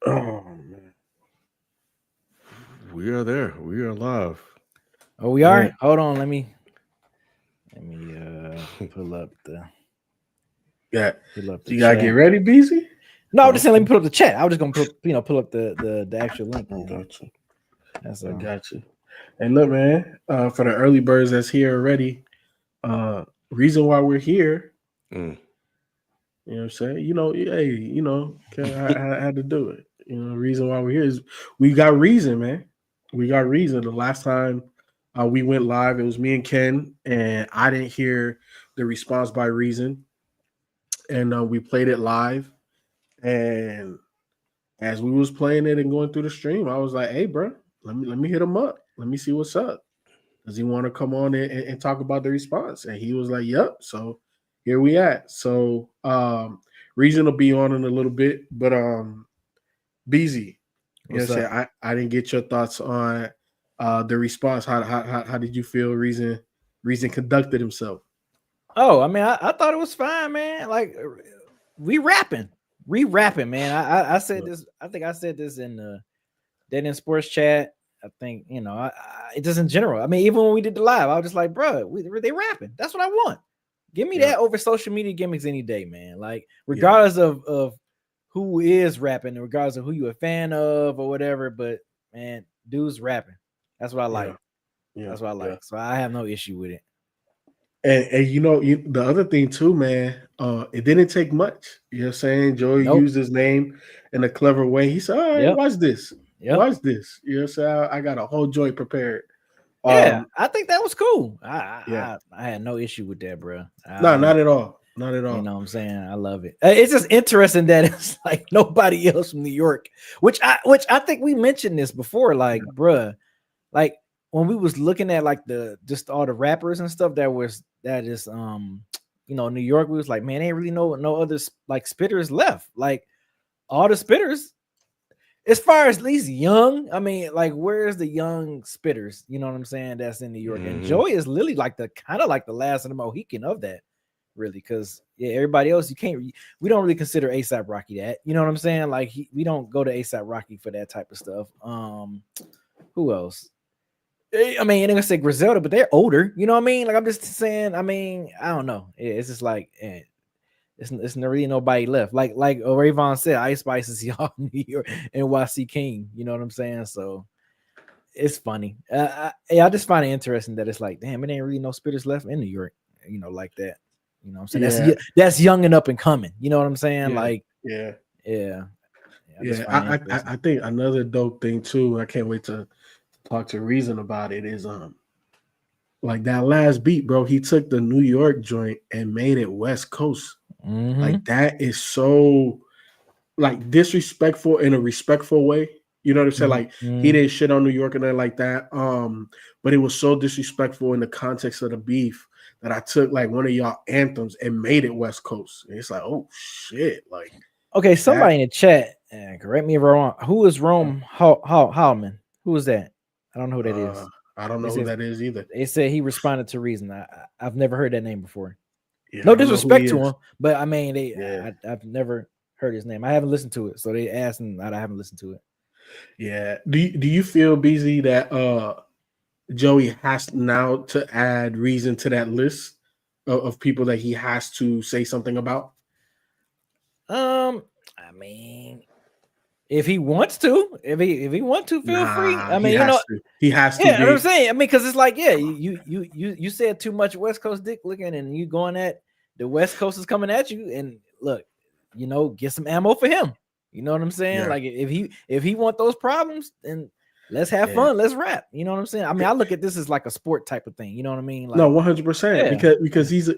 Oh man, we are there. We are live. Oh, we All are. right. Hold on. Let me pull up the Yeah. You gotta get chat. ready, BZ. No, I'm just saying. Let Okay. me pull up the chat. I was just gonna pull up the actual link. I got you. That's I all. got you. And look, man. For the early birds that's here already, reason why we're here. Mm. You know what I'm saying? Hey, I had to do it. Reason why we're here is we got reason, man. We got reason. The last time we went live, it was me and Ken, and I didn't hear the response by reason, and we played it live. And as we was playing it and going through the stream, I was like, "Hey, bro, let me hit him up. Let me see what's up. Does he want to come on and talk about the response?" And he was like, "Yep." So here we at. So reason will be on in a little bit, but BZ, you know what I'm What's up? saying? I didn't get your thoughts on the response. How did you feel reason conducted himself? Oh, I mean, I thought it was fine, man. Like we rapping, man. I said Yeah. this. I think I said this in the Dead in Sports chat. I think it just in general. I mean, even when we did the live, I was just like, bro, they rapping. That's what I want. Give me Yeah. that over social media gimmicks any day, man. Like, Yeah. regardless of who is rapping, regardless of who you a fan of or whatever, but man, dude's rapping. That's what I Yeah. like. Yeah. That's what I Yeah. like. So I have no issue with it. And the other thing too, man, it didn't take much. You know what I'm saying? Joey Nope. used his name in a clever way. He said, "All right, Yep. watch this. Yep. Watch this." You know what I'm saying? I got a whole joint prepared. Yeah, Um, I think that was cool. yeah. I had no issue with that, bro. No, not at all. Not at You all. know what I'm saying? I love it. It's just interesting that it's like nobody else from New York, which I think we mentioned this before. Like, Yeah. bruh, like when we was looking at like the just all the rappers and stuff that is New York, we was like, man, ain't really no other like spitters left. Like all the spitters, as far as at least young, I mean, like where's the young spitters? You know what I'm saying? That's in New York, and Mm-hmm. Joey is literally like the kind of like the last of the Mohican of that, really, because yeah, everybody else you can't. We don't really consider ASAP Rocky that. You know what I'm saying? Like we don't go to ASAP Rocky for that type of stuff. Who else? I mean, they're gonna say Griselda, but they're older. You know what I mean? Like I'm just saying. I mean, I don't know. It's just like it's not really nobody left. Like Rayvon said, Ice Spice is y'all New York NYC King. You know what I'm saying? So it's funny. I just find it interesting that it's like, damn, it ain't really no spitters left in New York. Like that. You know what I'm saying? Yeah. That's young and up and coming. You know what I'm saying? Yeah. Like, Yeah. yeah, I just Yeah. find it I interesting. think another dope thing too. I can't wait to talk to Reason about it. Is like that last beat, bro. He took the New York joint and made it West Coast. Mm-hmm. Like that is so like disrespectful in a respectful way. You know what I'm saying? Like he Mm-hmm. didn't shit on New York and nothing like that. But it was so disrespectful in the context of the beef that I took like one of y'all anthems and made it West Coast. And it's like, oh shit, like Okay, that. somebody in the chat, correct me if I'm wrong. Who is Rome Howman? Who is that? I don't know who that Uh, is. I don't They know who said that is either. they said he responded to Reason. I've never heard that name before. Yeah, No I don't know who he disrespect to is. him, but I mean, Yeah, I've never heard his name. I haven't listened to it, so they asked him. I haven't listened to it. yeah. Do you feel BZ that Joey has now to add Reason to that list of people that he has to say something about? I mean, if he wants to, if he want to, feel free. Nah, I he mean, has to. He has to yeah, I'm be. saying. I mean, because it's like, yeah, you said too much West Coast dick looking, and you going at the West Coast is coming at you, and look, get some ammo for him. You know what I'm saying? Yeah, Like if he want those problems, then let's have yeah. fun, let's rap. You know what I'm saying? I mean, I look at this as like a sport type of thing. You know what I mean? No, Like, 100%. yeah, Because he's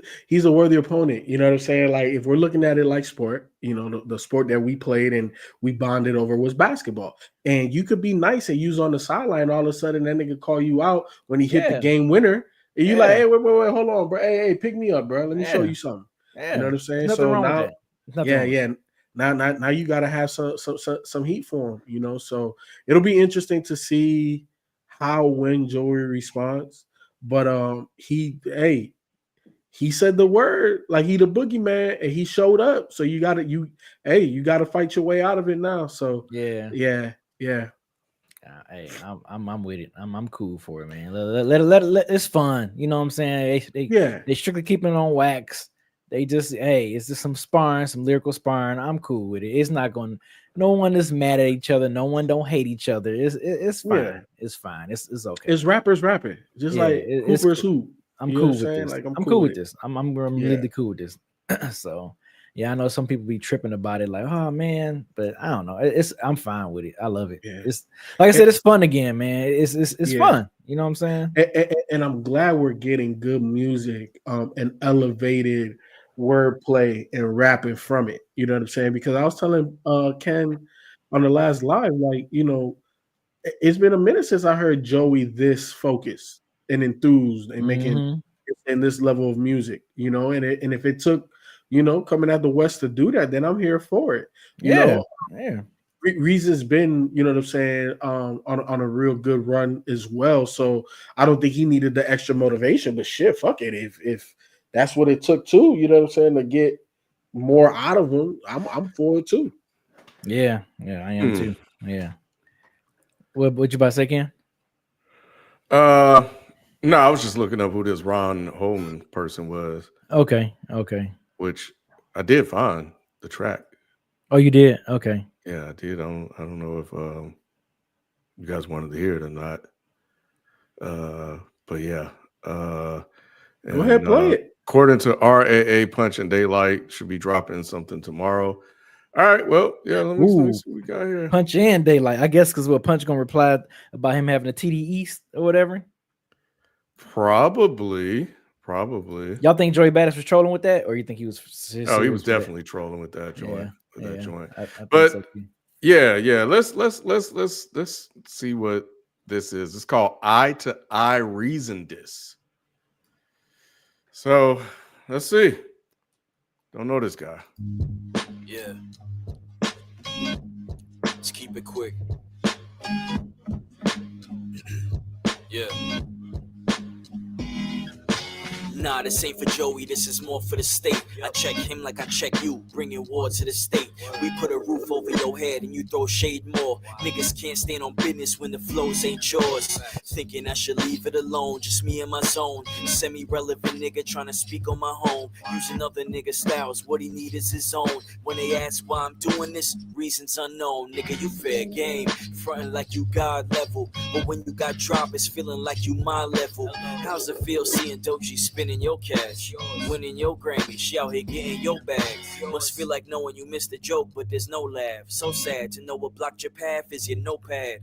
a worthy opponent. You know what I'm saying? Like if we're looking at it like sport, the sport that we played and we bonded over was basketball. And you could be nice and use on the sideline, all of a sudden that nigga call you out when he hit the yeah, game winner. And you like, yeah, hey, wait, hold on, bro. Hey, pick me up, bro. Let me show yeah, you something. You know yeah. what I'm There's saying? nothing So wrong with now, that. There's nothing yeah, wrong with yeah. that. Now you gotta have some heat for him. So it'll be interesting to see how when Joey responds. But he said the word, like he the boogeyman, and he showed up. So you gotta fight your way out of it now. So Yeah. yeah. Hey, I'm with it. I'm cool for it, man. It's fun. You know what I'm saying? Yeah. They strictly keeping it on wax. They just it's just some sparring, some lyrical sparring. I'm cool with it. It's not going. No one is mad at each other. No one don't hate each other. It's Yeah. fine. It's fine. It's okay. It's rappers rapping. Just Yeah, like it's Hooper's cool. hoop. I'm You know what I'm cool with saying? this. Like I'm I'm cool cool with with it. this. I'm Yeah. really cool with this. So yeah, I know some people be tripping about it, like, oh man, but I don't know. I'm fine with it. I love it. Yeah. It's like I And, said, it's fun again, man. It's yeah. fun. You know what I'm saying? And I'm glad we're getting good music and elevated wordplay and rapping from it. You know what I'm saying? Because I was telling Ken on the last live, like, it's been a minute since I heard Joey this focused and enthused and making Mm-hmm. in this level of music, and if it took, coming out the West to do that, then I'm here for it. You Yeah, know, yeah, Reason's been, you know what I'm saying, on a real good run as well. So I don't think he needed the extra motivation, but shit, fuck it. If that's what it took too, you know what I'm saying, to get more out of him, I'm for it too. yeah. I am too. Yeah. What you about to say, Ken? Uh, no, I was just looking up who this Ron Holman person was, Okay. which I did find the track. Oh, you did? Okay. Yeah, I did. I don't know if you guys wanted to hear it or not. But yeah. Go ahead, And play it. according to RAA, Punch and Daylight should be dropping something tomorrow. All right. Well, yeah. Let me see Ooh, what we got here. Punch and Daylight. I guess because what Punch gonna reply about him having a TD East or whatever. Probably. Y'all think Joey Bada was trolling with that, or you think he was serious? Oh, he was with that? definitely trolling with that joint. I think But so too. yeah. Let's see what this is. It's called Eye to Eye Reason Dis. So let's see. Don't know this guy. Yeah. Let's keep it quick. Yeah. Nah, this ain't for Joey, this is more for the state. I check him like I check you, bringing war to the state. We put a roof over your head and you throw shade more. Niggas can't stand on business when the flows ain't yours. Thinking I should leave it alone, just me and my zone. Semi-relevant nigga trying to speak on my home. Using other nigga styles, what he need is his own. When they ask why I'm doing this, reasons unknown. Nigga, you fair game, frontin' like you God level. But when you got drop, it's feeling like you my level. How's it feel seeing Dochi spinning your cash, winning your Grammy? She out here getting your bag. Must feel like knowing you missed a joke, but there's no laugh. So sad to know what blocked your path is your notepad.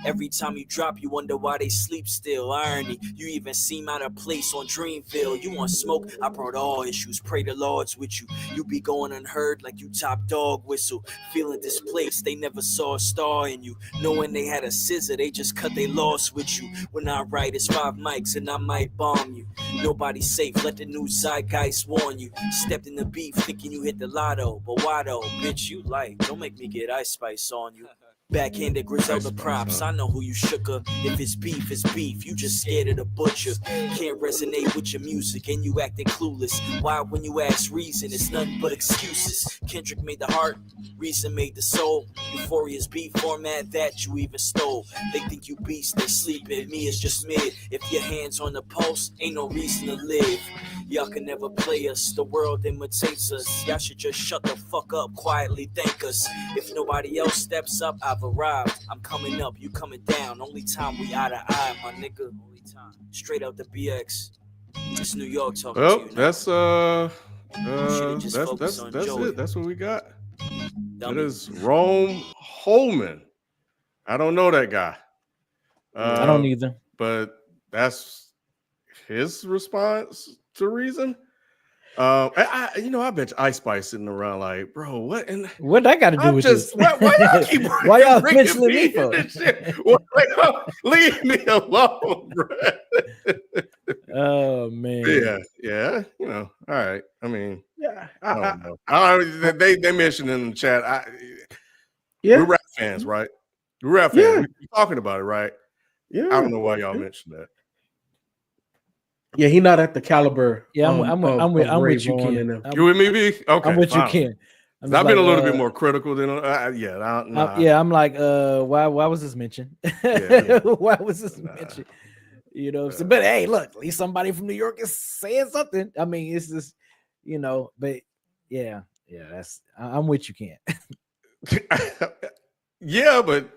Every time you drop, you wonder why they sleep still. Irony, you even seem out of place on Dreamville. You want smoke? I brought all issues. Pray the Lord's with you. You be going unheard like you top dog whistle. Feeling displaced, they never saw a star in you. Knowing they had a scissor, they just cut they loss with you. When I write, it's 5 mics and I might bomb you. Nobody's safe, let the new zeitgeist warn you. Stepped in the beef thinking you hit the lotto, but why though? Bitch, you light, don't make me get Ice Spice on you. Backhanded Griselda props, I know who you shooker. If it's beef, it's beef, you just scared of the butcher. Can't resonate with your music and you acting clueless. Why when you ask reason, it's nothing but excuses. Kendrick made the heart, Reason made the soul. Euphoria's beat format that you even stole. They think you beast, they sleeping, me is just mid. If your hands on the pulse, ain't no reason to live. Y'all can never play us, the world imitates us. Y'all should just shut the fuck up, quietly thank us. If nobody else steps up, I've arrived. I'm coming up, you coming down. Only time we eye to eye, my nigga. Only time. Straight out the BX. It's New York talking to Well, you now. that's Joey. it. That's what we got. That Dummy. is Rome Holman. I don't know that guy. I don't either. But that's his response to reason. I bet Ice Spice sitting around like, bro, what? And What I got to do with this? why y'all keep Why y'all bringing mentioning me in for? this shit? Leave me alone, bro. Oh man. Yeah. All right. I mean, Yeah, I don't know. They mentioned in the chat. yeah, We're rap fans, right? We're rap fans. Yeah. We're talking about it, right? yeah. I don't know why y'all mentioned that. Yeah, he not at the caliber. Yeah, I'm with you, Ravon Ken. and them. You with me, B? Okay, I'm with you, fine. Ken. I've been a little bit more critical than nah. Yeah, I'm like, why was this mentioned? Yeah. Why was this mentioned? You know, but hey, look, at least somebody from New York is saying something. I mean, it's just, you know, but yeah, that's I'm with you, Ken. Yeah, but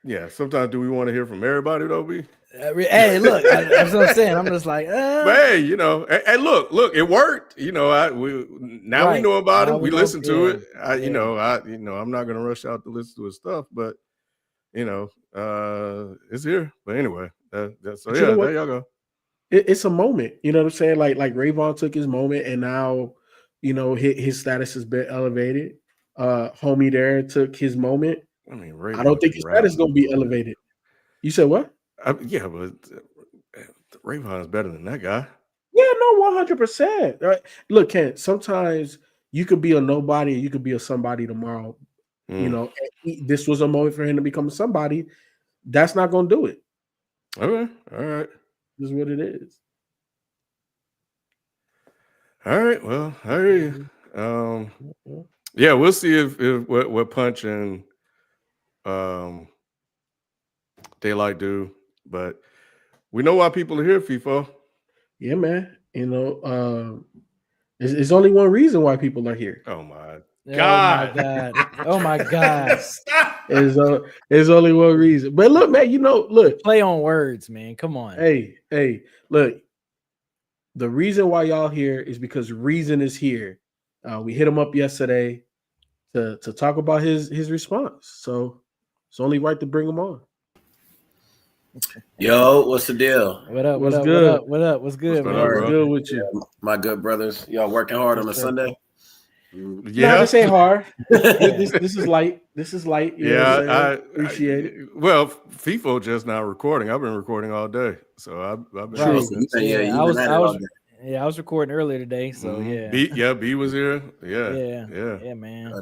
yeah, sometimes do we want to hear from everybody though, B? Hey, look, that's what I'm saying. I'm just like, but hey, you know, hey, look, it worked. You know, we know about him. We listen to it. I'm not gonna rush out to listen to his stuff, but you know, it's here. But anyway, there y'all go. It's a moment. You know what I'm saying? Like Ravon took his moment, and now, you know, his status has been elevated. Homie there took his moment. I mean, I don't think his status is gonna be elevated. You said what? Yeah, but Ravon is better than that guy. Yeah, no, 100%. Right? Look, Ken, sometimes you could be a nobody and you could be a somebody tomorrow. You know, this was a moment for him to become somebody. That's not going to do it. Okay, all right. This is what it is. All right, well, I hear you. Yeah, we'll see if what Punch and Daylight do, but we know why people are here, FIFO. Yeah, man. You know, there's only one reason why people are here. Oh my God! Oh my God! There's only one reason. But look, man, you know, look, play on words, man. Come on. Hey, look. The reason why y'all here is because Reason is here. We hit him up yesterday to talk about his response. So it's only right to bring him on. Yo, what's the deal? What up? What's What's good? What's good, man? What's good with you? Yeah, my good brothers. Y'all working hard on a Sunday? Yeah, this ain't hard. this is light. This is light. You know what I appreciate it. Well, FIFO just now recording. I've been recording all day, so I've been. I was recording earlier today, so B was here. Yeah, man.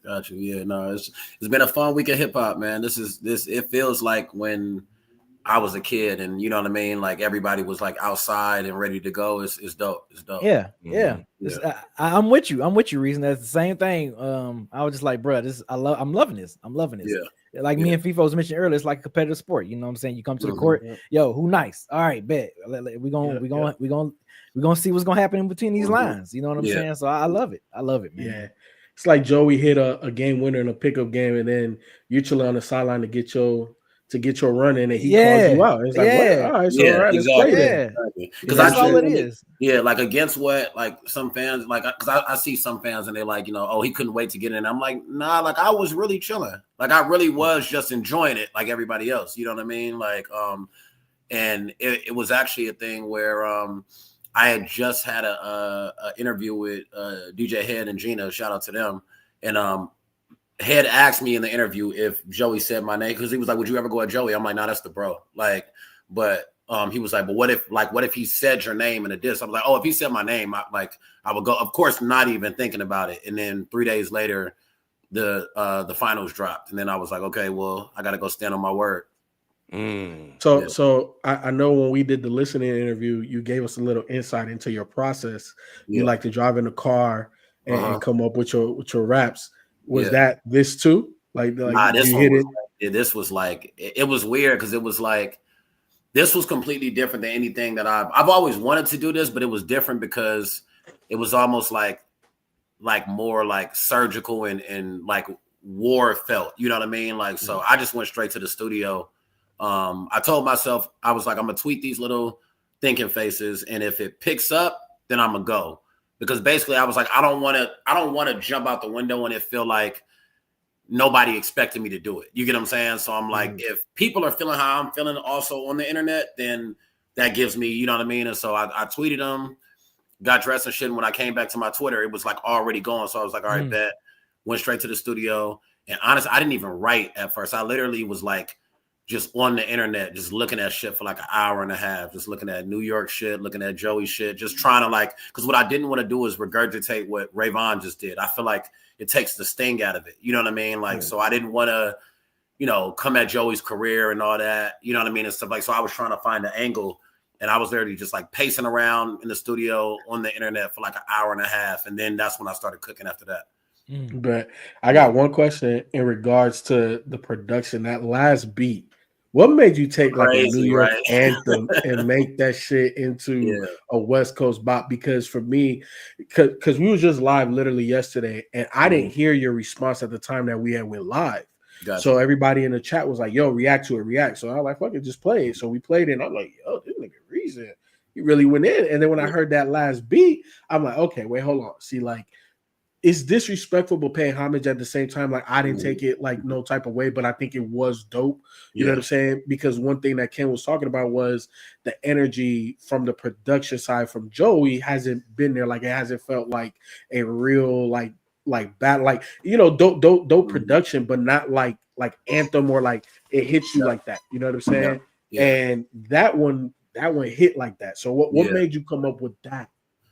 Got you. Yeah, no, it's been a fun week of hip hop, man. It feels like when I was a kid, and you know what I mean. Like everybody was like outside and ready to go. It's dope. It's dope. Yeah. I'm with you. Reason that's the same thing. I was just like, bro, I'm loving this. Yeah. Like me and FIFO was mentioned earlier, it's like a competitive sport. You know what I'm saying? You come to the court, yo, who nice? All right, bet. We're gonna see what's gonna happen in between these lines. You know what I'm saying? So I love it. I love it, man. Yeah. It's like Joey hit a game winner in a pickup game, and then you're chilling on the sideline to get your run in, and he calls you out. It's like, what? All right, so all right, let's play then. Because that's all it is. Yeah, like against what, like some fans, like, because I see some fans and they're like, you know, oh, he couldn't wait to get in. I'm like, nah, like I was really chilling. Like I really was just enjoying it like everybody else. You know what I mean? Like, and it was actually a thing where I had just had a interview with DJ Head and Gina, shout out to them. And Head asked me in the interview if Joey said my name, because he was like, would you ever go at Joey? I'm like, nah, that's the bro. Like, but he was like, but what if he said your name in a diss? I was like, oh, if he said my name, I would go, of course, not even thinking about it. And then 3 days later, the finals dropped. And then I was like, okay, well, I got to go stand on my word. So I know when we did the listening interview, you gave us a little insight into your process. You like to drive in the car and come up with your raps. Was that this too? This was like, it was weird because it was like, this was completely different than anything that I've always wanted to do this, but it was different because it was almost like more like surgical and like war felt, you know what I mean? Like, so I just went straight to the studio. I told myself, I was like, I'm gonna tweet these little thinking faces, and if it picks up, then I'm gonna go. Because basically I was like, I don't want to jump out the window and it feel like nobody expected me to do it. You get what I'm saying? So I'm like, if people are feeling how I'm feeling also on the internet, then that gives me, you know what I mean? And so I tweeted them, got dressed and shit. And when I came back to my Twitter, it was like already gone. So I was like, all right, bet. Went straight to the studio. And honestly, I didn't even write at first. I literally was like, just on the internet, just looking at shit for like an hour and a half, just looking at New York shit, looking at Joey shit, just trying to like, because what I didn't want to do is regurgitate what Ravon just did. I feel like it takes the sting out of it. You know what I mean? Like, so I didn't want to, you know, come at Joey's career and all that, you know what I mean? And stuff like, so I was trying to find an angle And I was literally just like pacing around in the studio on the internet for like an hour and a half. And then that's when I started cooking after that. But I got one question in regards to the production. That last beat, what made you take like a New York anthem and make that shit into a West Coast bop? Because for me, because we was just live literally yesterday, and I didn't hear your response at the time that we had went live. Gotcha. So everybody in the chat was like, "Yo, react to it, react." So I was like, "Fuck it, just play it." So we played it, and I'm like, "Yo, this nigga Reason, he really went in." And then when I heard that last beat, I'm like, "Okay, wait, hold on. See, like, it's disrespectful but paying homage at the same time. Like, I didn't take it like no type of way, but I think it was dope. You know what I'm saying? Because one thing that Ken was talking about was the energy from the production side from Joey hasn't been there. Like, it hasn't felt like a real like bad, like, you know, dope production, but not like anthem or like it hits you like that. You know what I'm saying? And that one hit like that. So what made you come up with that?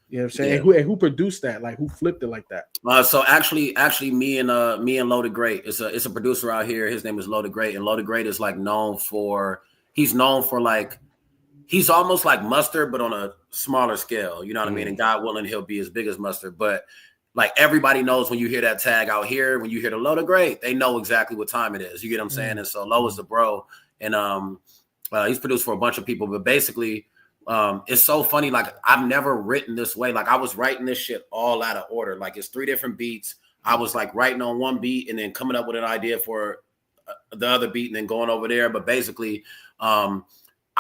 You know what I'm saying? And who produced that? Like, who flipped it like that? So actually, me and Loaded Great. It's a producer out here. His name is Loaded Great, and Loaded Great is like known for like he's almost like Mustard, but on a smaller scale. You know what I mean? And God willing, he'll be as big as Mustard. But like everybody knows when you hear that tag out here, when you hear the Loaded Great, they know exactly what time it is. You get what I'm saying? And so Lo is the bro, and he's produced for a bunch of people, but basically. It's so funny. Like, I've never written this way. Like, I was writing this shit all out of order. Like, it's 3 different beats. I was like writing on one beat and then coming up with an idea for the other beat and then going over there. But basically, I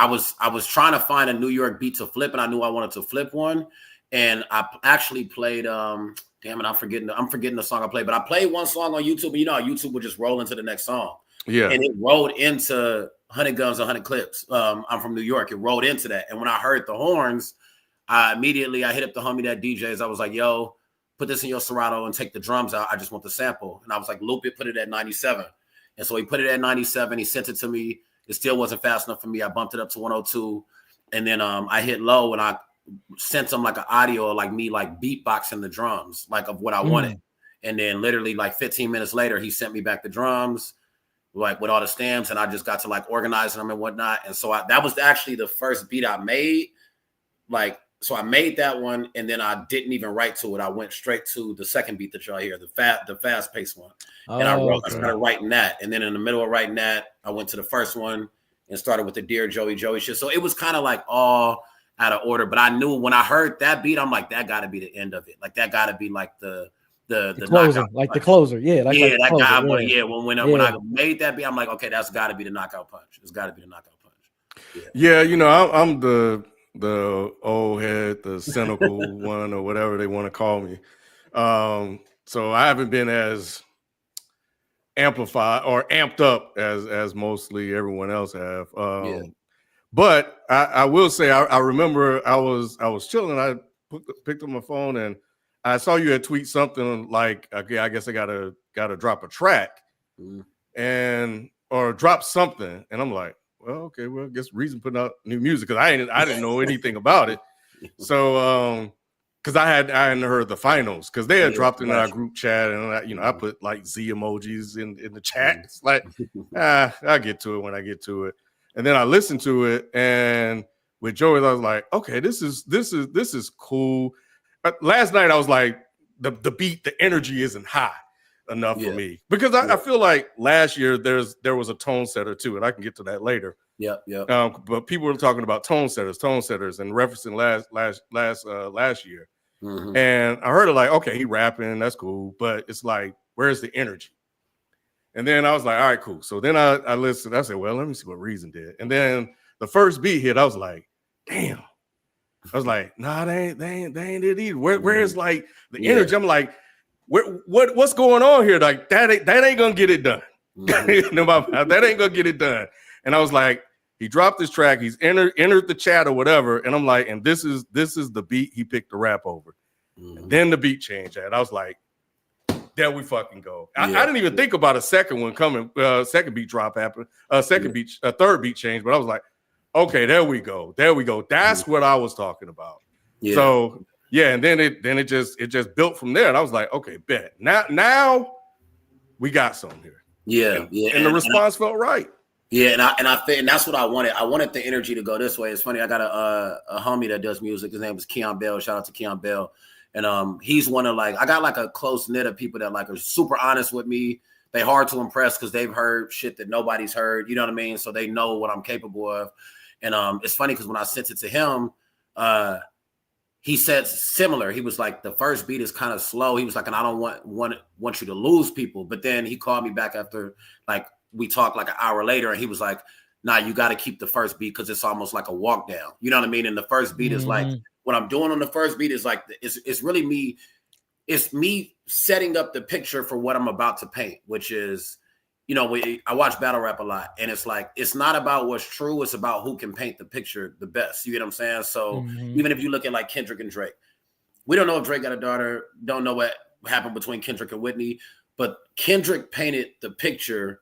was trying to find a New York beat to flip, and I knew I wanted to flip one. And I actually played. Damn it, I'm forgetting the song I played. But I played one song on YouTube, and you know how YouTube would just roll into the next song. Yeah, and it rolled into 100 Guns, 100 Clips. I'm from New York. It rolled into that. And when I heard the horns, I hit up the homie that DJs. I was like, yo, put this in your Serato and take the drums out. I just want the sample. And I was like, loop it, put it at 97. And so he put it at 97. He sent it to me. It still wasn't fast enough for me. I bumped it up to 102. And then I hit low and I sent him like an audio of like me like beatboxing the drums, like of what I wanted. And then literally like 15 minutes later, he sent me back the drums, like with all the stems, and I just got to like organizing them and whatnot. And so that was actually the first beat I made. Like, so I made that one, and then I didn't even write to it. I went straight to the second beat that y'all hear, the fast paced one. And I started writing that. And then in the middle of writing that, I went to the first one and started with the Dear Joey shit. So it was kind of like all out of order. But I knew when I heard that beat, I'm like, that got to be the end of it. Like, that got to be like the closer, like the closer, that guy. When I made that beat, I'm like, okay, that's got to be the knockout punch. It's got to be the knockout punch. Yeah, you know, I'm the old head, the cynical one, or whatever they want to call me. So I haven't been as amplified or amped up as mostly everyone else have. But I will say, I remember I was chilling. I picked up my phone and I saw you had tweet something like, okay, I guess I gotta drop a track or drop something. And I'm like, well, okay, well, I guess Reason putting out new music, because I didn't know anything about it. So because I hadn't heard the finals, because they had dropped in our group chat, and I put like Z emojis in the chat. It's like, I'll get to it when I get to it. And then I listened to it, and with Joey, I was like, okay, this is cool. But last night I was like, the beat, the energy isn't high enough for me, because I feel like last year there was a tone setter too, and I can get to that later. But people were talking about tone setters, and referencing last year, and I heard it like, okay, he rapping, that's cool, but it's like, where's the energy? And then I was like, all right, cool. So then I listened. I said, well, let me see what Reason did. And then the first beat hit, I was like, damn. I was like, nah, they ain't it either. Where's like the energy? I'm like, what's going on here? Like, that ain't gonna get it done. That ain't gonna get it done. And I was like, he dropped this track, he's entered the chat or whatever, and I'm like, and this is the beat he picked the rap over. And then the beat changed, and I was like, there we fucking go. I didn't even think about a second one coming. Second beat drop happened. Third beat change, but I was like, okay, there we go. That's what I was talking about. So and then it just built from there, and I was like, okay, bet. Now we got something here. And the response felt right. Yeah, and that's what I wanted. I wanted the energy to go this way. It's funny. I got a homie that does music. His name is Keon Bell. Shout out to Keon Bell. And he's one of like, I got like a close knit of people that like are super honest with me. They hard to impress because they've heard shit that nobody's heard. You know what I mean? So they know what I'm capable of. And it's funny because when I sent it to him, he said similar. He was like, the first beat is kind of slow. He was like, and I don't want you to lose people. But then he called me back after like we talked like an hour later, and he was like, nah, you got to keep the first beat because it's almost like a walk down. You know what I mean? And the first beat is like, what I'm doing on the first beat is like, it's really me. It's me setting up the picture for what I'm about to paint, which is, you know, I watch battle rap a lot, and it's like, it's not about what's true. It's about who can paint the picture the best. You get what I'm saying? So even if you look at like Kendrick and Drake, we don't know if Drake got a daughter, don't know what happened between Kendrick and Whitney, but Kendrick painted the picture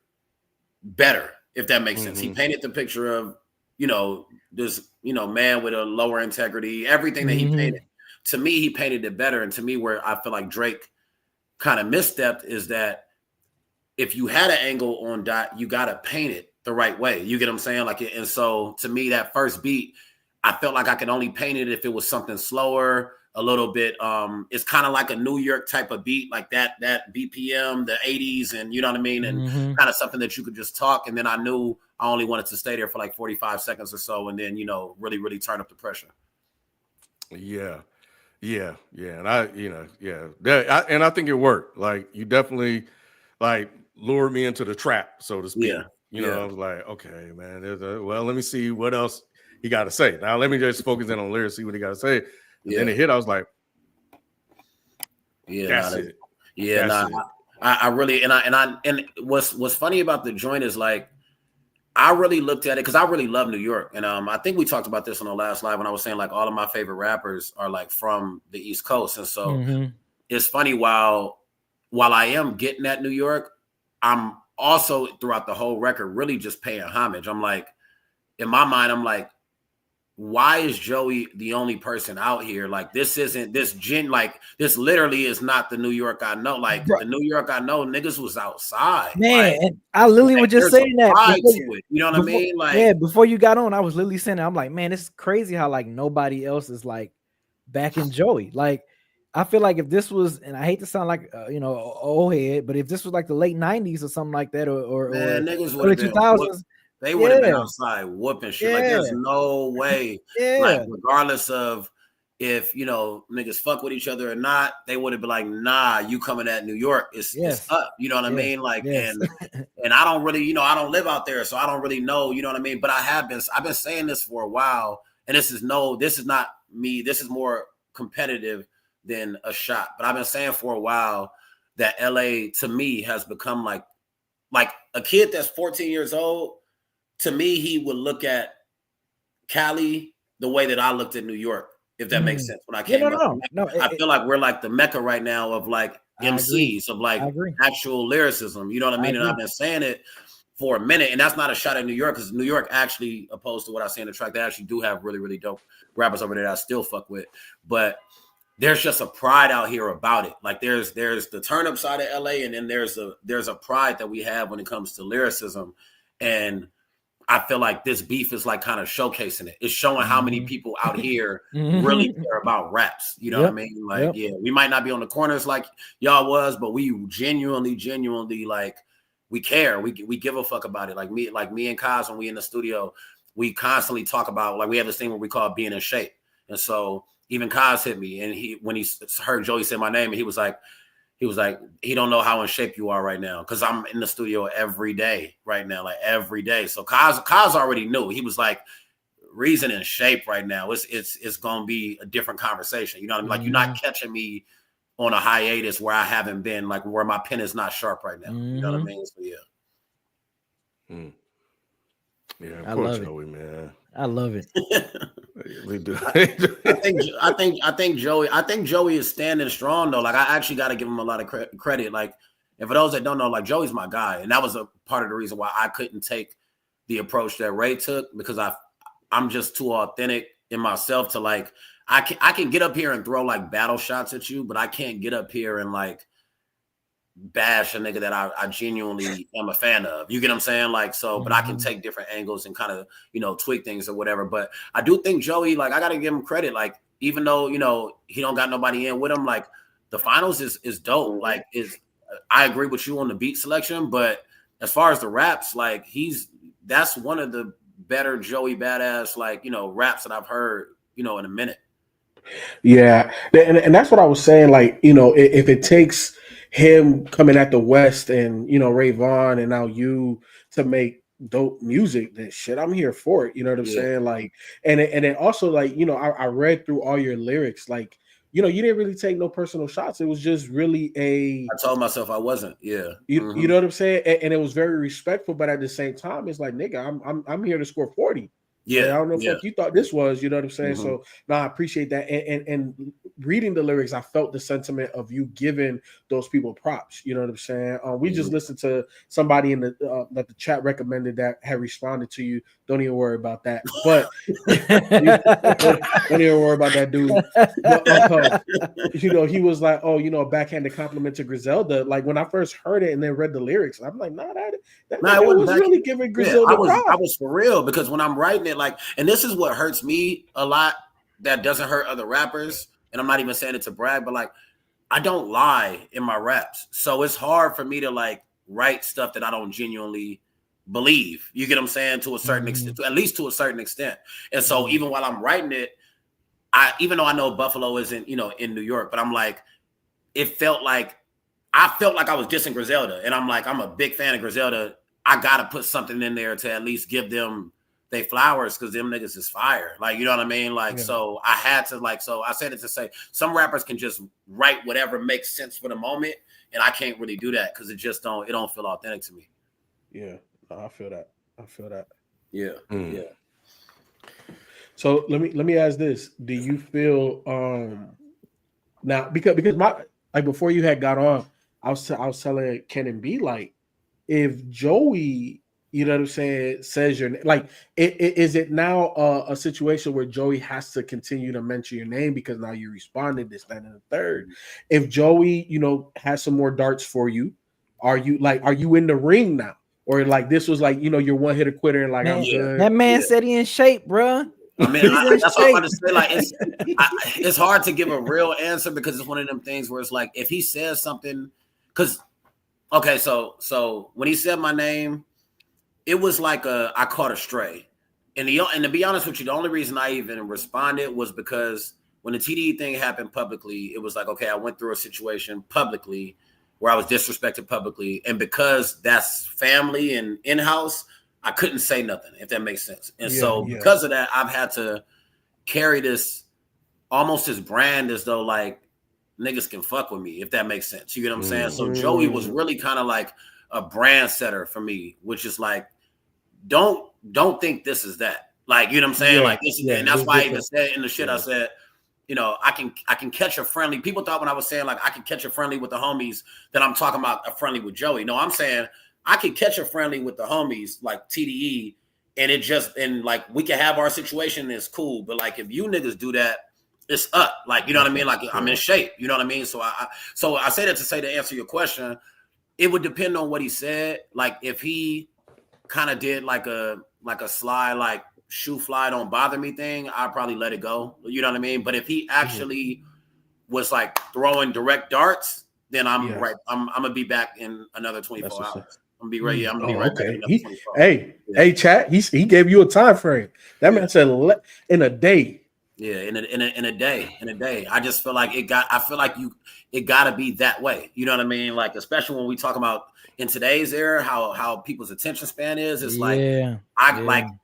better, if that makes sense. He painted the picture of, you know, this, you know, man with a lower integrity, everything that he painted. To me, he painted it better. And to me, where I feel like Drake kind of misstepped is that if you had an angle on Dot, you got to paint it the right way. You get what I'm saying? Like, and so to me, that first beat, I felt like I could only paint it if it was something slower, a little bit. It's kind of like a New York type of beat, like that BPM, the 80s, and you know what I mean? And kind of something that you could just talk. And then I knew I only wanted to stay there for like 45 seconds or so. And then, you know, really, really turn up the pressure. Yeah. And I think it worked. Like, you definitely like lured me into the trap, so to speak. Yeah. You know, I was like, okay, man, well, let me see what else he got to say. Now let me just focus in on lyrics, see what he got to say. And then it hit, I was like, that's it. Yeah, that's it. I really, and what's funny about the joint is like, I really looked at it because I really love New York. And I think we talked about this on the last live when I was saying like all of my favorite rappers are like from the East Coast. And so it's funny, while I am getting at New York, I'm also throughout the whole record really just paying homage. I'm like, in my mind, I'm like, why is Joey the only person out here? Like, this isn't this this literally is not the New York I know. Like, the New York I know, niggas was outside. Man, like, and I literally was just saying that. You know what I mean? Like, yeah, before you got on, I was literally saying that. I'm like, man, it's crazy how like nobody else is like backing Joey. Like, I feel like if this was, and I hate to sound like you know, old head, but if this was like the late 90s or something like that, or niggas early 2000s. They would have been outside whooping shit. Like, there's no way. Like, regardless of if, you know, niggas fuck with each other or not, they would have been like, nah, you coming at New York, it's up. You know what I mean? Like, and I don't really, you know, I don't live out there, so I don't really know, you know what I mean? But I've been saying this for a while, and this is not me. This is more competitive than a shot. But I've been saying for a while that LA to me has become like a kid that's 14 years old. To me, he would look at Cali the way that I looked at New York, if that makes sense. When I came up, I feel like we're like the Mecca right now of like MCs, of like actual lyricism. You know what I mean? And I've been saying it for a minute, and that's not a shot at New York, because New York actually, opposed to what I say in the track, they actually do have really, really dope rappers over there that I still fuck with. But there's just a pride out here about it. Like, there's the turn up side of LA, and then there's a pride that we have when it comes to lyricism. And I feel like this beef is like kind of showcasing it. It's showing how many people out here really care about raps. You know what I mean? Like, we might not be on the corners like y'all was, but we genuinely like, we care. We give a fuck about it. Like me and Kaz, when we in the studio, we constantly talk about, like, we have this thing what we call being in shape. And so even Kaz hit me, and when he heard Joey say my name, and he was like, he don't know how in shape you are right now, because I'm in the studio every day right now, like every day. So Kaz already knew. He was like, Reason in shape right now. It's gonna be a different conversation. You know what I mean? Like, you're not catching me on a hiatus where I haven't been, like, where my pen is not sharp right now. You know what I mean? So yeah, I love Joey, man. I love it. We do. I think Joey is standing strong though. Like, I actually got to give him a lot of credit. Like, and for those that don't know, like, Joey's my guy, and that was a part of the reason why I couldn't take the approach that Ray took, because I'm just too authentic in myself to, like, I can get up here and throw like battle shots at you, but I can't get up here and like bash a nigga that I genuinely am a fan of. You get what I'm saying? Like, so, but I can take different angles and kind of, you know, tweak things or whatever. But I do think Joey, like, I got to give him credit. Like, even though, you know, he don't got nobody in with him, like, the finals is dope. Like, I agree with you on the beat selection, but as far as the raps, like, that's one of the better Joey Badass, like, you know, raps that I've heard, you know, in a minute. Yeah, and that's what I was saying. Like, you know, if it takes him coming at the West and, you know, Ray Vaughn and now you to make dope music, then shit, I'm here for it. You know what I'm saying? Like, and then also, like, you know, I read through all your lyrics. Like, you know, you didn't really take no personal shots. It was just really I told myself I wasn't. Yeah, you know what I'm saying? And it was very respectful, but at the same time, it's like, nigga, I'm here to score 40. Yeah, like, I don't know what you thought this was, you know what I'm saying? So no, I appreciate that. And reading the lyrics, I felt the sentiment of you giving those people props. You know what I'm saying? We just listened to somebody in the that the chat recommended that had responded to you. Don't even worry about that. But don't even worry about that, dude. You know, he was like, oh, you know, a backhanded compliment to Griselda. Like, when I first heard it and then read the lyrics, I'm like, nah, that was really giving Griselda props. I was for real, because when I'm writing it, like, and this is what hurts me a lot that doesn't hurt other rappers, and I'm not even saying it to brag, but like, I don't lie in my raps, so it's hard for me to like write stuff that I don't genuinely believe. You get what I'm saying? To a certain extent, at least to a certain extent. And so even while I'm writing it, even though I know Buffalo isn't, you know, in New York, but I'm like, I felt like I was dissing Griselda, and I'm like, I'm a big fan of Griselda. I gotta put something in there to at least give them they flowers, because them niggas is fire. Like, you know what I mean? Like, so I had to, like, so I said it to say some rappers can just write whatever makes sense for the moment, and I can't really do that because it don't feel authentic to me. Yeah, no, I feel that. Yeah. Yeah. So let me ask this: do you feel now, because my, like, before you had got on, I was telling Ken and B, like, if Joey, you know what I'm saying, says your name, like, is it now a situation where Joey has to continue to mention your name because now you responded this, that, and the third? If Joey, you know, has some more darts for you, are you in the ring now? Or like this was like, you know, you're one hitter quitter and like, I'm good. That man said he in shape, bro. I mean, that's what I'm about to say. Like, it's hard to give a real answer because it's one of them things where it's like, if he says something, because okay, so when he said my name, it was like I caught a stray, and to be honest with you, the only reason I even responded was because when the TDE thing happened publicly, it was like, okay, I went through a situation publicly where I was disrespected publicly, and because that's family and in-house, I couldn't say nothing, if that makes sense. And because of that, I've had to carry this almost this brand as though like niggas can fuck with me, if that makes sense. You get what I'm saying? So Joey was really kind of like a brand setter for me, which is like, don't think this is that. Like, you know what I'm saying? Like, this is and that's why I even said in the shit I said, you know, I can catch a friendly. People thought when I was saying like I can catch a friendly with the homies that I'm talking about a friendly with Joey. No, I'm saying I can catch a friendly with the homies like TDE, and like we can have our situation, it's cool. But like if you niggas do that, it's up. Like, you know what I mean? Like, I'm in shape. You know what I mean? So I say that to say, to answer your question, it would depend on what he said. Like if he kind of did like a sly, like shoe fly don't bother me thing, I'd probably let it go. You know what I mean? But if he actually was like throwing direct darts, then I'm right. I'm gonna be back in another 24 hours. I'm gonna be ready. I'm gonna be right back in another 24 hours. Hey, chat. He gave you a time frame. That man said in a day. Yeah, in a day. I just feel like it gotta be that way. You know what I mean? Like, especially when we talk about in today's era, how people's attention span is. It's like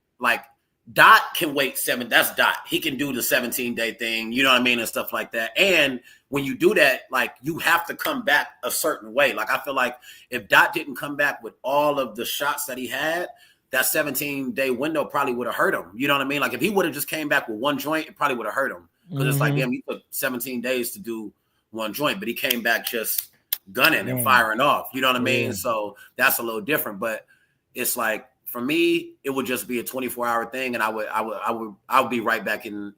Dot can wait that's Dot. He can do the 17-day thing, you know what I mean, and stuff like that. And when you do that, like, you have to come back a certain way. Like, I feel like if Dot didn't come back with all of the shots that he had, that 17-day window probably would have hurt him. You know what I mean? Like, if he would have just came back with one joint, it probably would have hurt him. Because it's like, damn, he took 17 days to do one joint, but he came back just gunning and firing off. You know what I mean? So that's a little different. But it's like, for me, it would just be a 24-hour thing, and I would be right back in,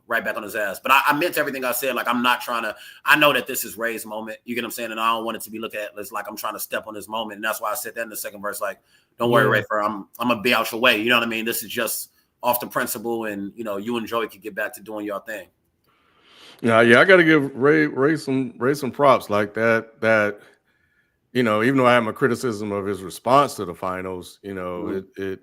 right back on his ass. But I meant everything I said. Like, I'm not trying to. I know that this is Ray's moment. You get what I'm saying? And I don't want it to be looked at as like I'm trying to step on his moment. And that's why I said that in the second verse. Like, don't worry, Ray, I'm gonna be out your way. You know what I mean? This is just off the principle, and you and Joey could get back to doing your thing. Yeah, I got to give Ray some props like that. That even though I have my criticism of his response to the finals, it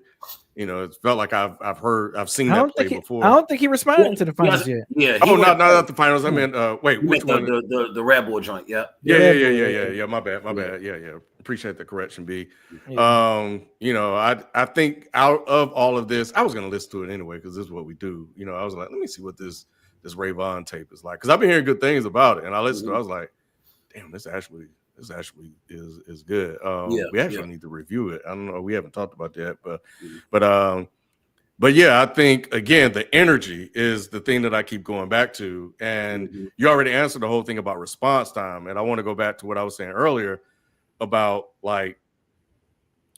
felt like I've seen that play before. I don't think he responded to the finals yet. Yeah. Not the finals. I mean, wait, which one? The Red Bull joint. Yeah. Yeah. My bad. Yeah. Appreciate the correction, B. Yeah. I think out of all of this, I was gonna listen to it anyway because this is what we do. I was like, let me see what this Ray Vaughn tape is like, because I've been hearing good things about it, and I listened to it. I was like, damn, this actually is good. We actually need to review it. I don't know, we haven't talked about that, but yeah, I think again the energy is the thing that I keep going back to, and you already answered the whole thing about response time, and I want to go back to what I was saying earlier about, like,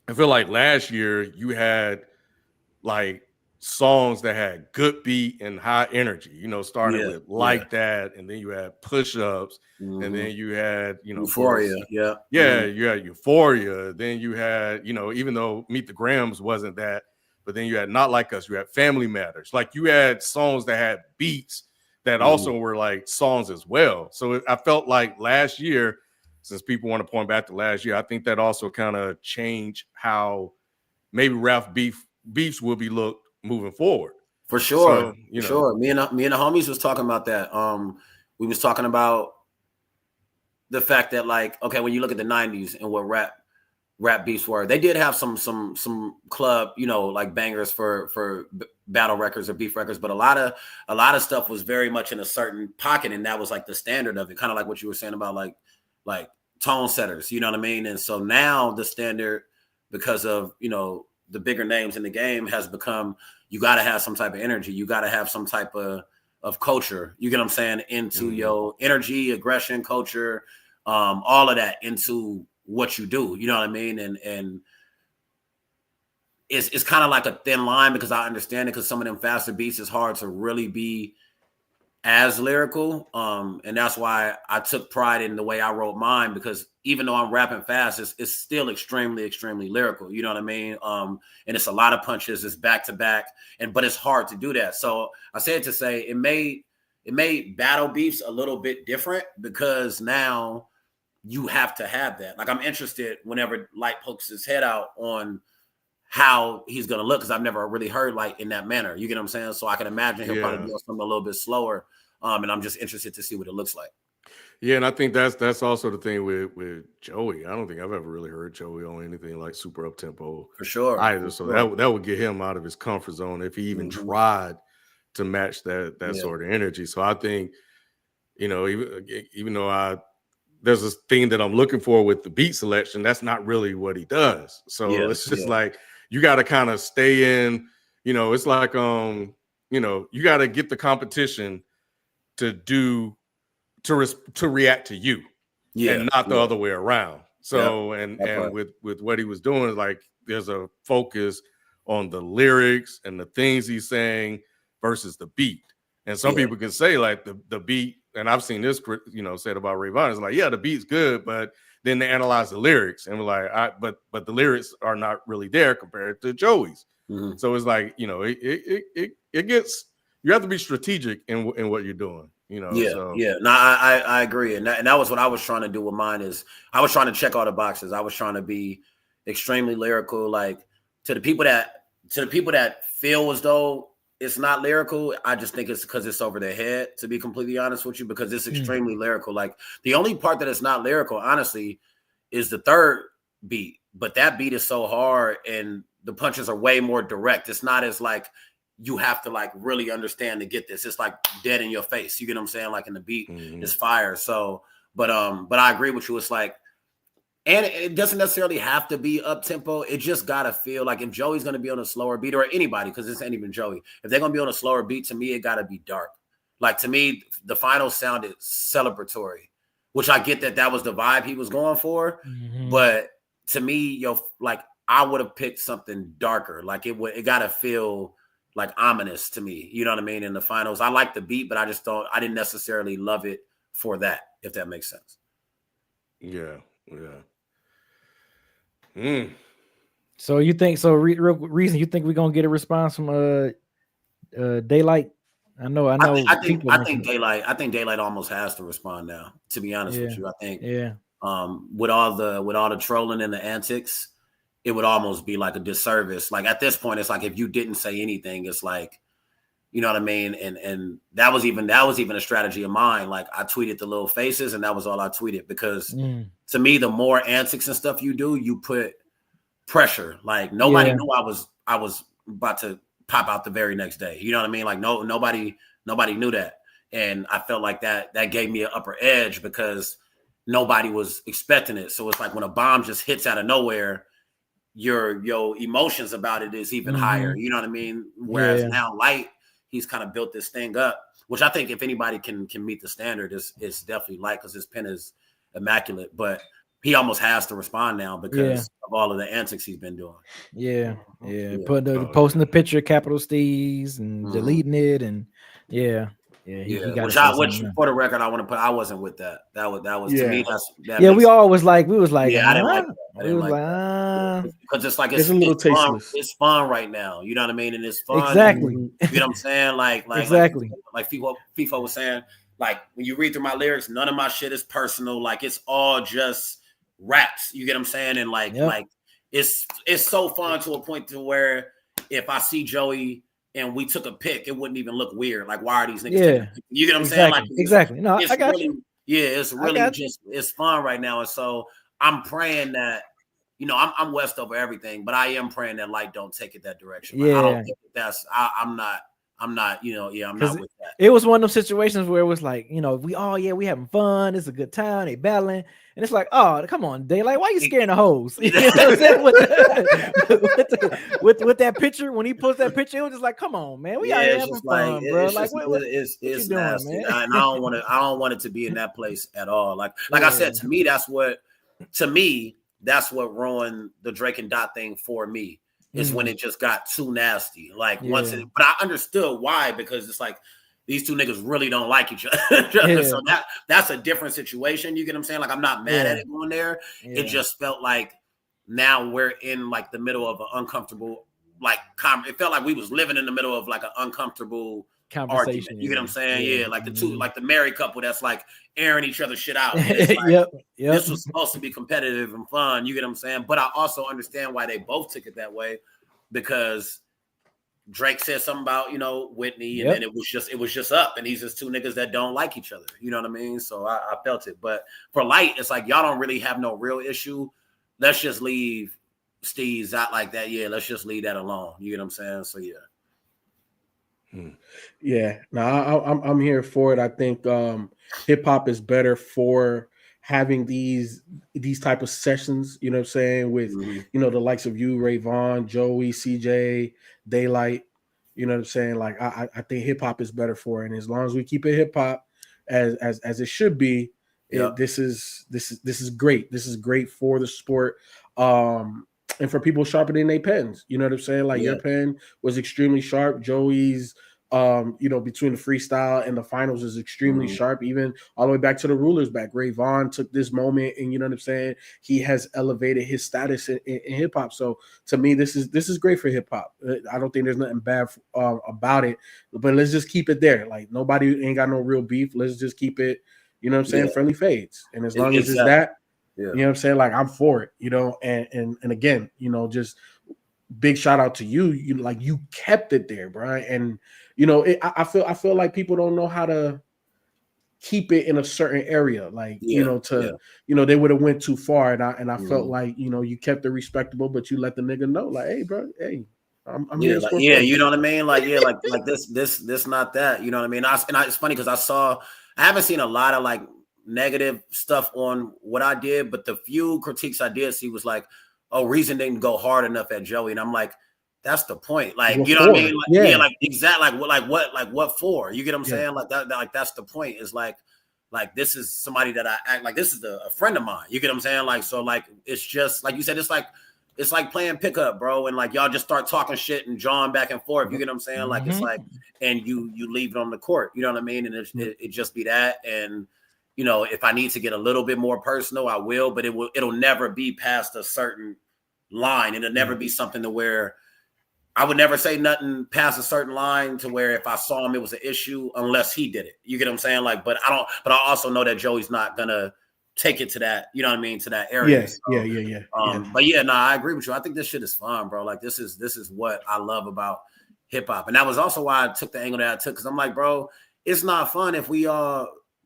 I feel like last year you had like songs that had good beat and high energy, starting with That, and then you had Push-Ups, and then you had Euphoria. You had Euphoria, then you had even though Meet the Grams wasn't that, but then you had Not Like Us, you had Family Matters, like you had songs that had beats that also were like songs as well. So I felt like last year, since people want to point back to last year, I think that also kind of changed how maybe rap beefs will be looked moving forward. For sure. Sure. Me and the homies was talking about that. We was talking about the fact that, like, okay, when you look at the 90s and what rap beefs were, they did have some club, like bangers for battle records or beef records, but a lot of stuff was very much in a certain pocket, and that was like the standard of it, kind of like what you were saying about like tone setters, you know what I mean? And so now the standard, because of the bigger names in the game, has become, you got to have some type of energy, you got to have some type of culture, you get what I'm saying, into your energy, aggression, culture, all of that into what you do, you know what I mean? And it's kind of like a thin line, because I understand it, because some of them faster beats is hard to really be as lyrical, and that's why I took pride in the way I wrote mine, because even though I'm rapping fast, it's still extremely lyrical, you know what I mean? And it's a lot of punches, it's back to back, but it's hard to do that. So I said to say it made battle beefs a little bit different, because now you have to have that. Like, I'm interested whenever Light pokes his head out on how he's going to look, because I've never really heard Light in that manner. You get what I'm saying? So I can imagine he'll probably do something a little bit slower. And I'm just interested to see what it looks like. Yeah, and I think that's also the thing with Joey. I don't think I've ever really heard Joey on anything like super up tempo for sure either. So that would get him out of his comfort zone if he even tried to match that sort of energy. So I think, even though there's this thing that I'm looking for with the beat selection, that's not really what he does. So it's just like, you got to kind of stay in, it's like, you got to get the competition to react to you, and not the other way around. So, and with what he was doing, like, there's a focus on the lyrics and the things he's saying versus the beat. And some people can say, like, the beat, and I've seen this, said about Ray Vaughn, it's like, yeah, the beat's good, but then they analyze the lyrics, and we're like, but the lyrics are not really there compared to Joey's. So it's like, it gets, you have to be strategic in what you're doing. No, I agree, and that was what I was trying to do with mine. Is I was trying to check all the boxes. I was trying to be extremely lyrical. Like, to the people that feel as though it's not lyrical, I just think it's because it's over their head, to be completely honest with you, because it's extremely lyrical. Like, the only part that is not lyrical, honestly, is the third beat. But that beat is so hard, and the punches are way more direct. It's not as like, you have to like really understand to get this. It's like dead in your face. You get what I'm saying? Like, in the beat is fire. So, but I agree with you. It's like, and it doesn't necessarily have to be up tempo. It just gotta feel like, if Joey's gonna be on a slower beat, or anybody, because this ain't even Joey, if they're gonna be on a slower beat, to me, it gotta be dark. Like, to me, the final sounded celebratory, which I get that was the vibe he was going for. But to me, like, I would have picked something darker. Like it got to feel like ominous to me. You know what I mean? In the finals, I like the beat, but I didn't necessarily love it for that, if that makes sense. Yeah. So you think real reason you think we're gonna get a response from Daylight? I know. I think Daylight. I think Daylight almost has to respond now. To be honest with you, I think. Yeah. With all the trolling and the antics, it would almost be like a disservice. Like at this point, it's like if you didn't say anything, it's like, you know what I mean? And that was even a strategy of mine. Like I tweeted the little faces, and that was all I tweeted because to me, the more antics and stuff you do, you put pressure. Like nobody knew I was about to pop out the very next day. You know what I mean? Like nobody knew that. And I felt like that gave me an upper edge because nobody was expecting it. So it's like when a bomb just hits out of nowhere, your emotions about it is even higher. You know what I mean? Whereas now Light, he's kind of built this thing up, which I think if anybody can meet the standard, it's definitely Light because his pen is immaculate. But he almost has to respond now because of all of the antics he's been doing. Yeah. Posting the picture of Capital Steez and deleting it, and he got which for the record, I want to put. I wasn't with that. That was to me. We was like, I didn't like that. Because it's like it's a little tasteless. It's fun right now. You know what I mean? And it's fun. Exactly. You know what I'm saying? Like exactly. Like FIFA was saying. Like when you read through my lyrics, none of my shit is personal. Like it's all just raps. You get what I'm saying? And like it's so fun to a point to where if I see Joey and we took a pic, it wouldn't even look weird. Like, why are these niggas you get what I'm saying? Like exactly. No, I got you. Yeah, it's really it's fun right now. And so I'm praying that, you know, I'm West over everything, but I am praying that Light don't take it that direction. Like, I don't think I'm not, I'm not with that. It was one of those situations where it was like, you know, we having fun. It's a good time. They battling. And it's like, oh, come on, Daylight. Why you scaring the hoes? You know what I'm saying? with that picture, when he posted that picture, it was just like, come on, man. We out here having fun, bro. Like, what it's you doing, nasty. man? And I don't want it to be in that place at all. Like I said, to me, that's what ruined the Drake and Dot thing for me. Is when it just got too nasty. Like but I understood why, because it's like these two niggas really don't like each other. So that's a different situation. You get what I'm saying? Like I'm not mad at it going there. It just felt like now we're in like the middle of an uncomfortable it felt like we was living in the middle of like an uncomfortable conversation. Argument. You get what I'm saying? Yeah, like the two, like the married couple that's like airing each other shit out. Like, this was supposed to be competitive and fun. You get what I'm saying? But I also understand why they both took it that way, because Drake said something about, you know, Whitney, and then it was just up, and he's just two niggas that don't like each other. You know what I mean? So I felt it. But for Light, it's like y'all don't really have no real issue. Let's just leave Steve's out like that. Yeah, let's just leave that alone. You get what I'm saying? So Yeah, no, I'm here for it. I think hip hop is better for having these type of sessions. You know what I'm saying, with you know, the likes of you, Ray Vaughn, Joey, CJ, Daylight. You know what I'm saying? Like I think hip hop is better for it, and as long as we keep it hip hop as it should be, this is great. This is great for the sport. And for people sharpening their pens, you know what I'm saying? Like your pen was extremely sharp. Joey's, you know, between the freestyle and the finals is extremely sharp, even all the way back to the rulers back. Ray Vaughn took this moment, and you know what I'm saying? He has elevated his status in hip hop. So to me, this is great for hip hop. I don't think there's nothing bad about it, but let's just keep it there. Like nobody ain't got no real beef. Let's just keep it, you know what I'm saying? Friendly fades. And as long as it's that, you know what I'm saying? Like I'm for it, you know, and again, you know, just big shout out to you. You like you kept it there, bro. And you know, I feel like people don't know how to keep it in a certain area, like you know, you know, they would have went too far, and I felt like, you know, you kept it respectable, but you let the nigga know, like, hey, bro, hey. I'm you know what I mean? Like, like this, not that, you know what I mean? It's funny because I haven't seen a lot of like negative stuff on what I did, but the few critiques I did see was like, oh, Reason didn't go hard enough at Joey. And I'm like, that's the point. Like, you know what I mean? Like, like exactly. Like what for? You get what I'm saying? Like that, like that's the point, is like this is somebody that I act like this is a friend of mine. You get what I'm saying? Like, so like, it's just like you said, it's it's like playing pickup, bro, and like y'all just start talking shit and jawing back and forth. You get what I'm saying? Like it's like, and you leave it on the court. You know what I mean? And it just be that. And you know, if I need to get a little bit more personal, I will. But it'll never be past a certain line. It'll never be something to where I would never say nothing past a certain line to where if I saw him, it was an issue unless he did it. You get what I'm saying? Like, but I also know that Joey's not gonna take it to that, you know what I mean, to that area. Yeah. But I agree with you. I think this shit is fun, bro. Like this is what I love about hip hop. And that was also why I took the angle that I took. Cause I'm like, bro, it's not fun if we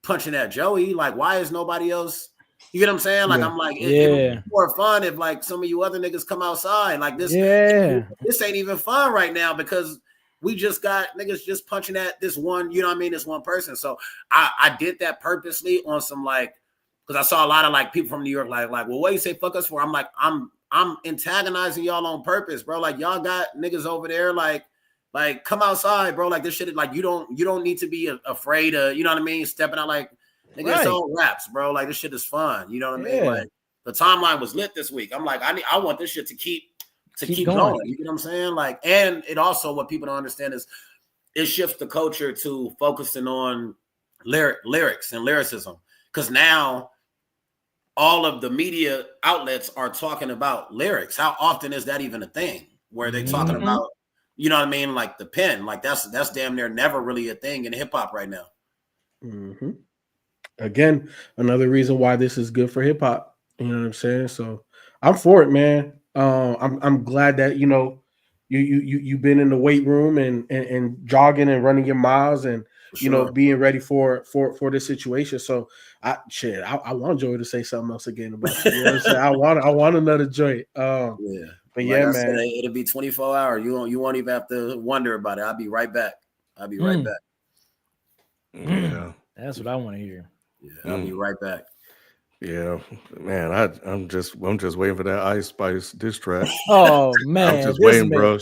punching at Joey. Like, why is nobody else? You get what I'm saying? Like, I'm like, it would be more fun if like some of you other niggas come outside. Like this ain't even fun right now because we just got niggas just punching at this one, you know what I mean? This one person. So I did that purposely on some like, because I saw a lot of like people from New York, like, well, what do you say fuck us for? I'm like, I'm antagonizing y'all on purpose, bro. Like y'all got niggas over there, like come outside, bro. Like this shit, like you don't need to be afraid of, you know what I mean? Stepping out like niggas don't raps, bro. Like this shit is fun. You know what I mean? Like the timeline was lit this week. I'm like, I want this shit to keep going. You know what I'm saying? Like, and it also what people don't understand is it shifts the culture to focusing on lyrics and lyricism. Because now all of the media outlets are talking about lyrics. How often is that even a thing where they talking about, you know what I mean? Like the pen, like that's damn near never really a thing in hip hop right now. Mm-hmm. Again, another reason why this is good for hip hop. You know what I'm saying? So I'm for it, man. I'm glad that, you know, you've been in the weight room and jogging and running your miles and, you know, being ready for this situation. So I want Joey to say something else again about it. You know what I'm saying? I want another joint. But like yeah, man, said, it'll be 24 hours. You won't even have to wonder about it. I'll be right back. Yeah, that's what I want to hear. Yeah, I'll be right back. Yeah, man, I'm just waiting for that Ice Spice diss track. Oh man, I'm just waiting, bro.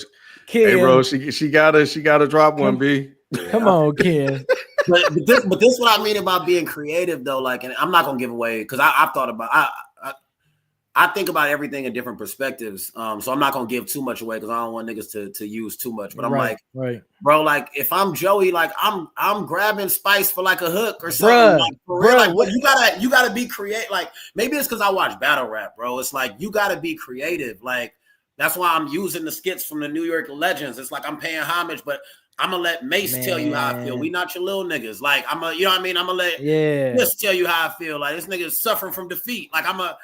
Ken, hey, bro, she gotta drop one, B. Come on, Ken. but this what I mean about being creative though. Like, and I'm not gonna give away because I've thought about I think about everything in different perspectives. So I'm not gonna give too much away because I don't want niggas to use too much. But I'm like, bro, like if I'm Joey, like I'm grabbing Spice for like a hook or something. Like, for real, like you gotta be creative. Like maybe it's because I watch battle rap, bro. It's like you gotta be creative. Like that's why I'm using the skits from the New York legends. It's like I'm paying homage, but I'm gonna let Mace tell you how I feel. We not your little niggas. Like you know what I mean? I'm gonna let Mace tell you how I feel. Like this nigga's suffering from defeat. Like I'm a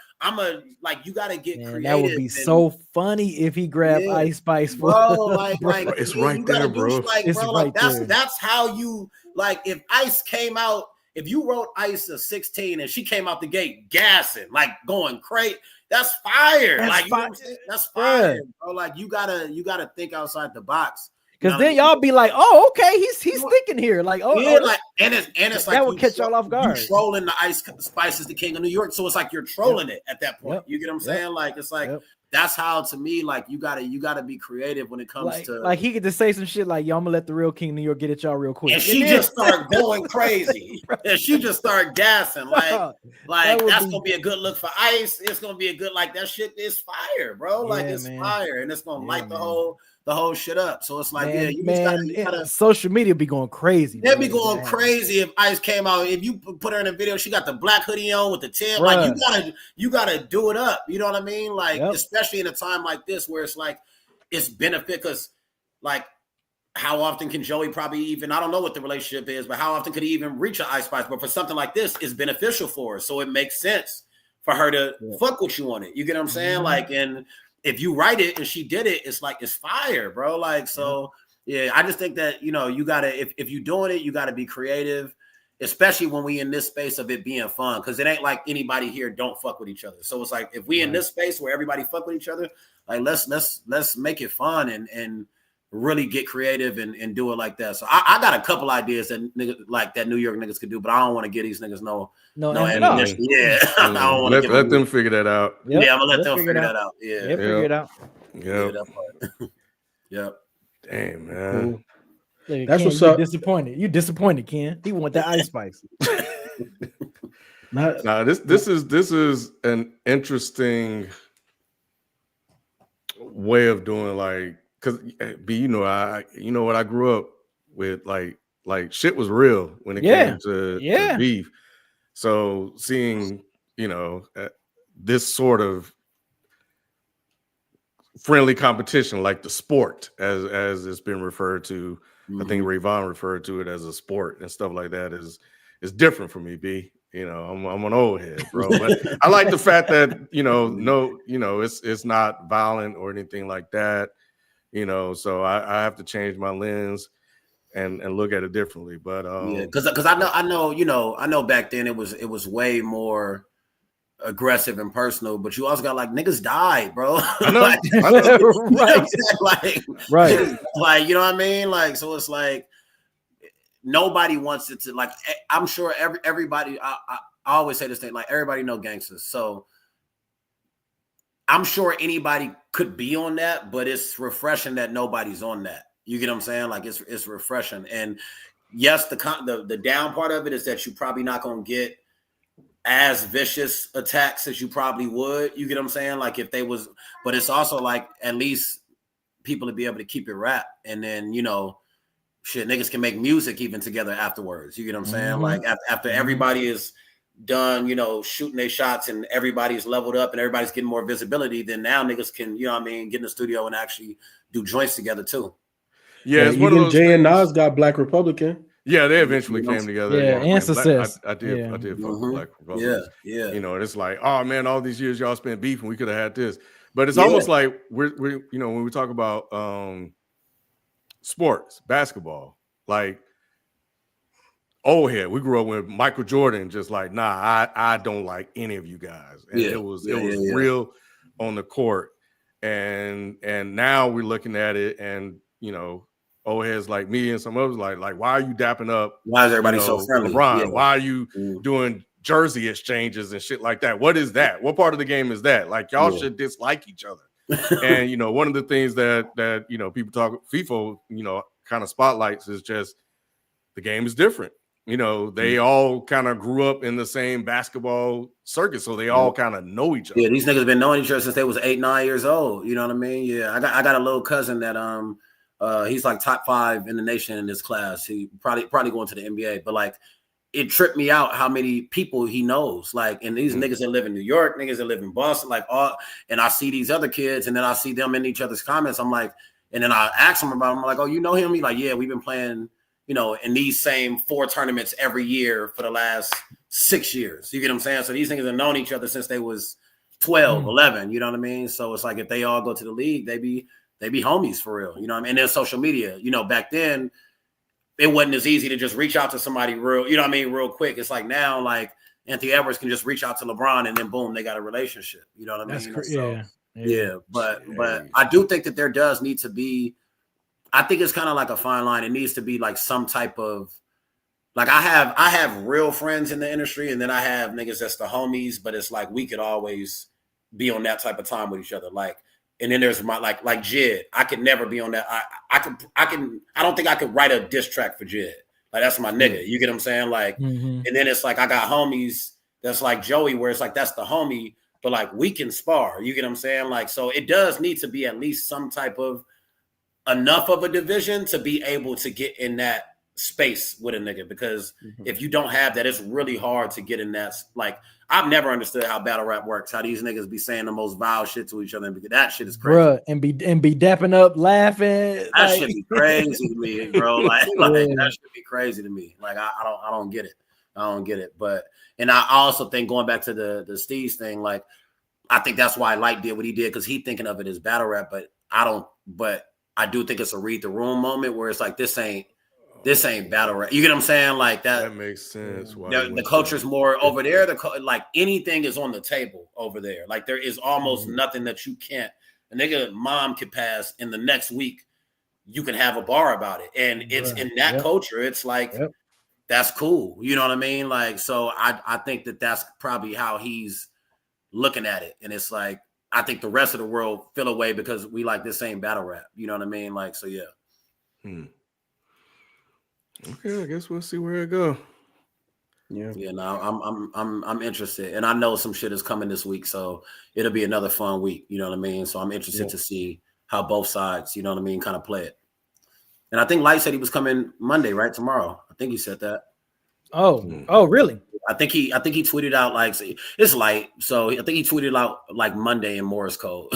like you gotta get creative. That would be so funny if he grabbed Ice Spice, bro. Like it's right there, bro. It's bro, like that's how you like. If Ice came out, if you wrote Ice a 16 and she came out the gate gassing, like going crazy, that's fire. That's like fire. That's fire, bro. Like you gotta think outside the box. Because then y'all be like, oh, okay, he's thinking here. Like, like and it's like that would catch y'all off guard. You trolling the Ice Spice is the king of New York. So it's like you're trolling it at that point. You get what I'm saying? Like it's like that's how to me, like you gotta be creative when it comes to like he could just say some shit like, yo, I'm gonna let the real king of New York get at y'all real quick. And she just start going crazy. And she just start gassing. Like that's gonna be a good look for Ice. It's gonna be a good that shit is fire, bro. Like it's fire. And it's gonna light the whole shit up. So it's like, you gotta social media be going crazy. They'd be going crazy if Ice came out. If you put her in a video, she got the black hoodie on with the 10. Like you gotta do it up. You know what I mean? Like, especially in a time like this where it's like it's benefit because like how often can Joey probably even, I don't know what the relationship is, but how often could he even reach an Ice Spice? But for something like this, it's beneficial for her. So it makes sense for her to fuck what you on it. You get what I'm saying? Like, and if you write it and she did it, it's like it's fire, bro. Like, so I just think that, you know, you gotta, if you're doing it, you gotta be creative, especially when we in this space of it being fun. Cause it ain't like anybody here don't fuck with each other. So it's like if we in this space where everybody fuck with each other, like let's make it fun and really get creative and do it like that. So I got a couple ideas that like that New York niggas could do, but I don't want to give these niggas no ammunition. Yeah. I don't want to let them figure that out. Yep. Yeah, I'm gonna let them figure that out. Yeah. Figure it out. Yep. Damn, man. Cool. Look, that's Ken, what's up. You disappointed, Ken. He want that Ice Spice. This is an interesting way of doing like, because you know what, I grew up with, like shit was real when it came to beef. So seeing, you know, this sort of friendly competition, like the sport, as it's been referred to, I think Ray Vaughn referred to it as a sport and stuff like that, is different for me, B. You know, I'm an old head, bro. But I like the fact that, you know, it's not violent or anything like that. You know, so I have to change my lens and look at it differently. But because I know back then it was way more aggressive and personal, but you also got like niggas died, bro. I know, like, I know. Like you know what I mean? Like, so it's like nobody wants it to, like, I'm sure everybody, I always say this thing, like everybody know gangsters. So I'm sure anybody could be on that, but it's refreshing that nobody's on that. You get what I'm saying? Like it's refreshing. And yes, the down part of it is that you're probably not going to get as vicious attacks as you probably would. You get what I'm saying? Like if they was, but it's also like at least people to be able to keep it rap. And then, you know, shit, niggas can make music even together afterwards. You get what I'm saying? Like after everybody is done, you know, shooting their shots and everybody's leveled up and everybody's getting more visibility, then now niggas can, you know what I mean, get in the studio and actually do joints together too. Yeah, it's one of those Jay things. and Nas got Black Republican. Yeah, they eventually came together. Yeah, and Success. I did fuck with Black Republic. Yeah. You know, and it's like, oh man, all these years y'all spent beefing, we could have had this. But it's almost like we're you know, when we talk about sports, basketball, like old head, we grew up with Michael Jordan, just like, nah, I don't like any of you guys. And it was real on the court. And now we're looking at it, and you know, old heads like me and some others like why are you dapping up? Why is everybody so friendly? LeBron? Yeah. Why are you doing jersey exchanges and shit like that? What is that? What part of the game is that? Like y'all should dislike each other. And you know, one of the things that you know people talk FIFA, you know, kind of spotlights is just the game is different. You know, they all kind of grew up in the same basketball circuit, so they all kind of know each other. Yeah, these niggas been knowing each other since they was 8, 9 years old. You know what I mean? Yeah, I got a little cousin that he's like top 5 in the nation in this class. He probably going to the NBA, but like it tripped me out how many people he knows. Like, and these niggas that live in New York, niggas that live in Boston, like all. And I see these other kids, and then I see them in each other's comments. I'm like, and then I ask them about him. I'm like, oh, you know him? He's like, yeah, we've been playing, you know, in these same 4 tournaments every year for the last 6 years. You get what I'm saying? So these niggas have known each other since they was 12, 11. You know what I mean? So it's like if they all go to the league, they be homies for real. You know what I mean? And then social media, you know, back then it wasn't as easy to just reach out to somebody real, you know what I mean, real quick. It's like now, like Anthony Edwards can just reach out to LeBron and then boom, they got a relationship. You know what I mean? That's But I do think that there does need to be, I think it's kind of like a fine line. It needs to be like some type of, like I have real friends in the industry, and then I have niggas that's the homies, but it's like we could always be on that type of time with each other. Like, and then there's my like Jid. I could never be on that. I don't think I could write a diss track for Jid. Like that's my nigga. You get what I'm saying? Like, and then it's like I got homies that's like Joey, where it's like that's the homie, but like we can spar. You get what I'm saying? Like, so it does need to be at least some type of enough of a division to be able to get in that space with a nigga, because if you don't have that, it's really hard to get in that. Like, I've never understood how battle rap works, how these niggas be saying the most vile shit to each other, because that shit is crazy. Bruh, and be dapping up, laughing. That should be crazy to me, bro. Like that should be crazy to me. Like I don't get it. I don't get it. But and I also think, going back to the Steez thing, like I think that's why Light did what he did, because he thinking of it as battle rap, but I do think it's a read the room moment where it's like this ain't battle rap. You get what I'm saying? Like that makes sense. The culture's more over there. Like anything is on the table over there. Like there is almost nothing that you can't. A nigga mom could pass in the next week. You can have a bar about it, and it's in that culture. It's like that's cool. You know what I mean? Like, so I think that that's probably how he's looking at it, and it's like I think the rest of the world feel away because we like this same battle rap. You know what I mean? Like, so yeah. Okay, I guess we'll see where it goes. Yeah. No, I'm interested, and I know some shit is coming this week, so it'll be another fun week. You know what I mean? So I'm interested to see how both sides, you know what I mean, kind of play it. And I think Light said he was coming Monday, right? Tomorrow. I think he said that. Oh, really? I think he tweeted out like it's Light, so I think he tweeted out like Monday in Morse code.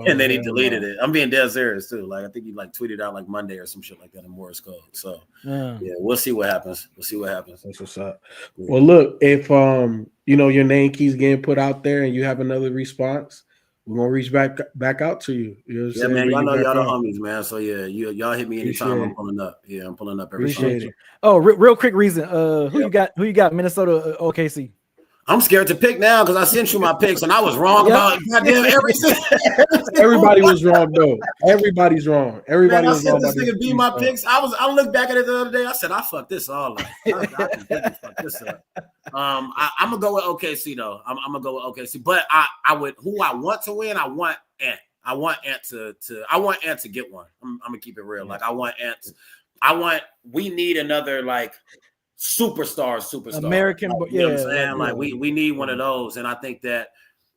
And then he deleted it. I'm being dead serious too. Like I think he like tweeted out like Monday or some shit like that in Morse code. So yeah, we'll see what happens. That's what's up. Yeah. Well, look, if your name keeps getting put out there and you have another response, we're gonna reach back out to you. You know what I'm saying? Man, y'all know y'all the homies, man. So yeah, y'all hit me anytime. I'm pulling up. Yeah, I'm pulling up every time. Oh, real quick reason. Who you got? Minnesota, OKC. I'm scared to pick now because I sent you my picks and I was wrong about goddamn everything. Everybody was wrong, though. Everybody's wrong. Everybody was wrong. This nigga beat my picks. I looked back at it the other day. I said I fucked this all up. I completely fucked this up. I'm gonna go with OKC though. I'm gonna go with OKC, but I would who I want to win. I want Ant. I want Ant to get one. I'm gonna keep it real. Like I want Ant. We need another like superstar American, like, you know what I'm saying? Like we need one of those, and I think that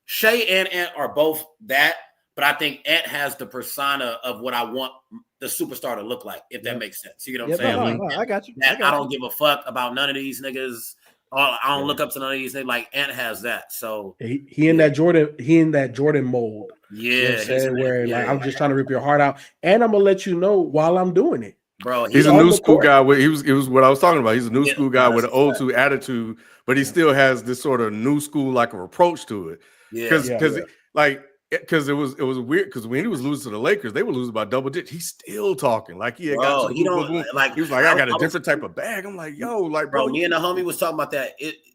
Shea and Ant are both that, but I think Ant has the persona of what I want the superstar to look like, if that makes sense. You know what I'm saying? I got you. I don't give a fuck about none of these niggas. I don't look up to none of these niggas. Like Ant has that. So he in that Jordan mold. Yeah, you know like I'm just trying to rip your heart out, and I'm gonna let you know while I'm doing it. Bro, he's a new school guy. It was what I was talking about. He's a new school guy with an old school attitude, but he still has this sort of new school like approach to it. Because it was weird because when he was losing to the Lakers, they were losing by double digits. He's still talking like he had got to he was like I got a different type of bag. I'm like, yo, like bro, me and the homie was talking about that.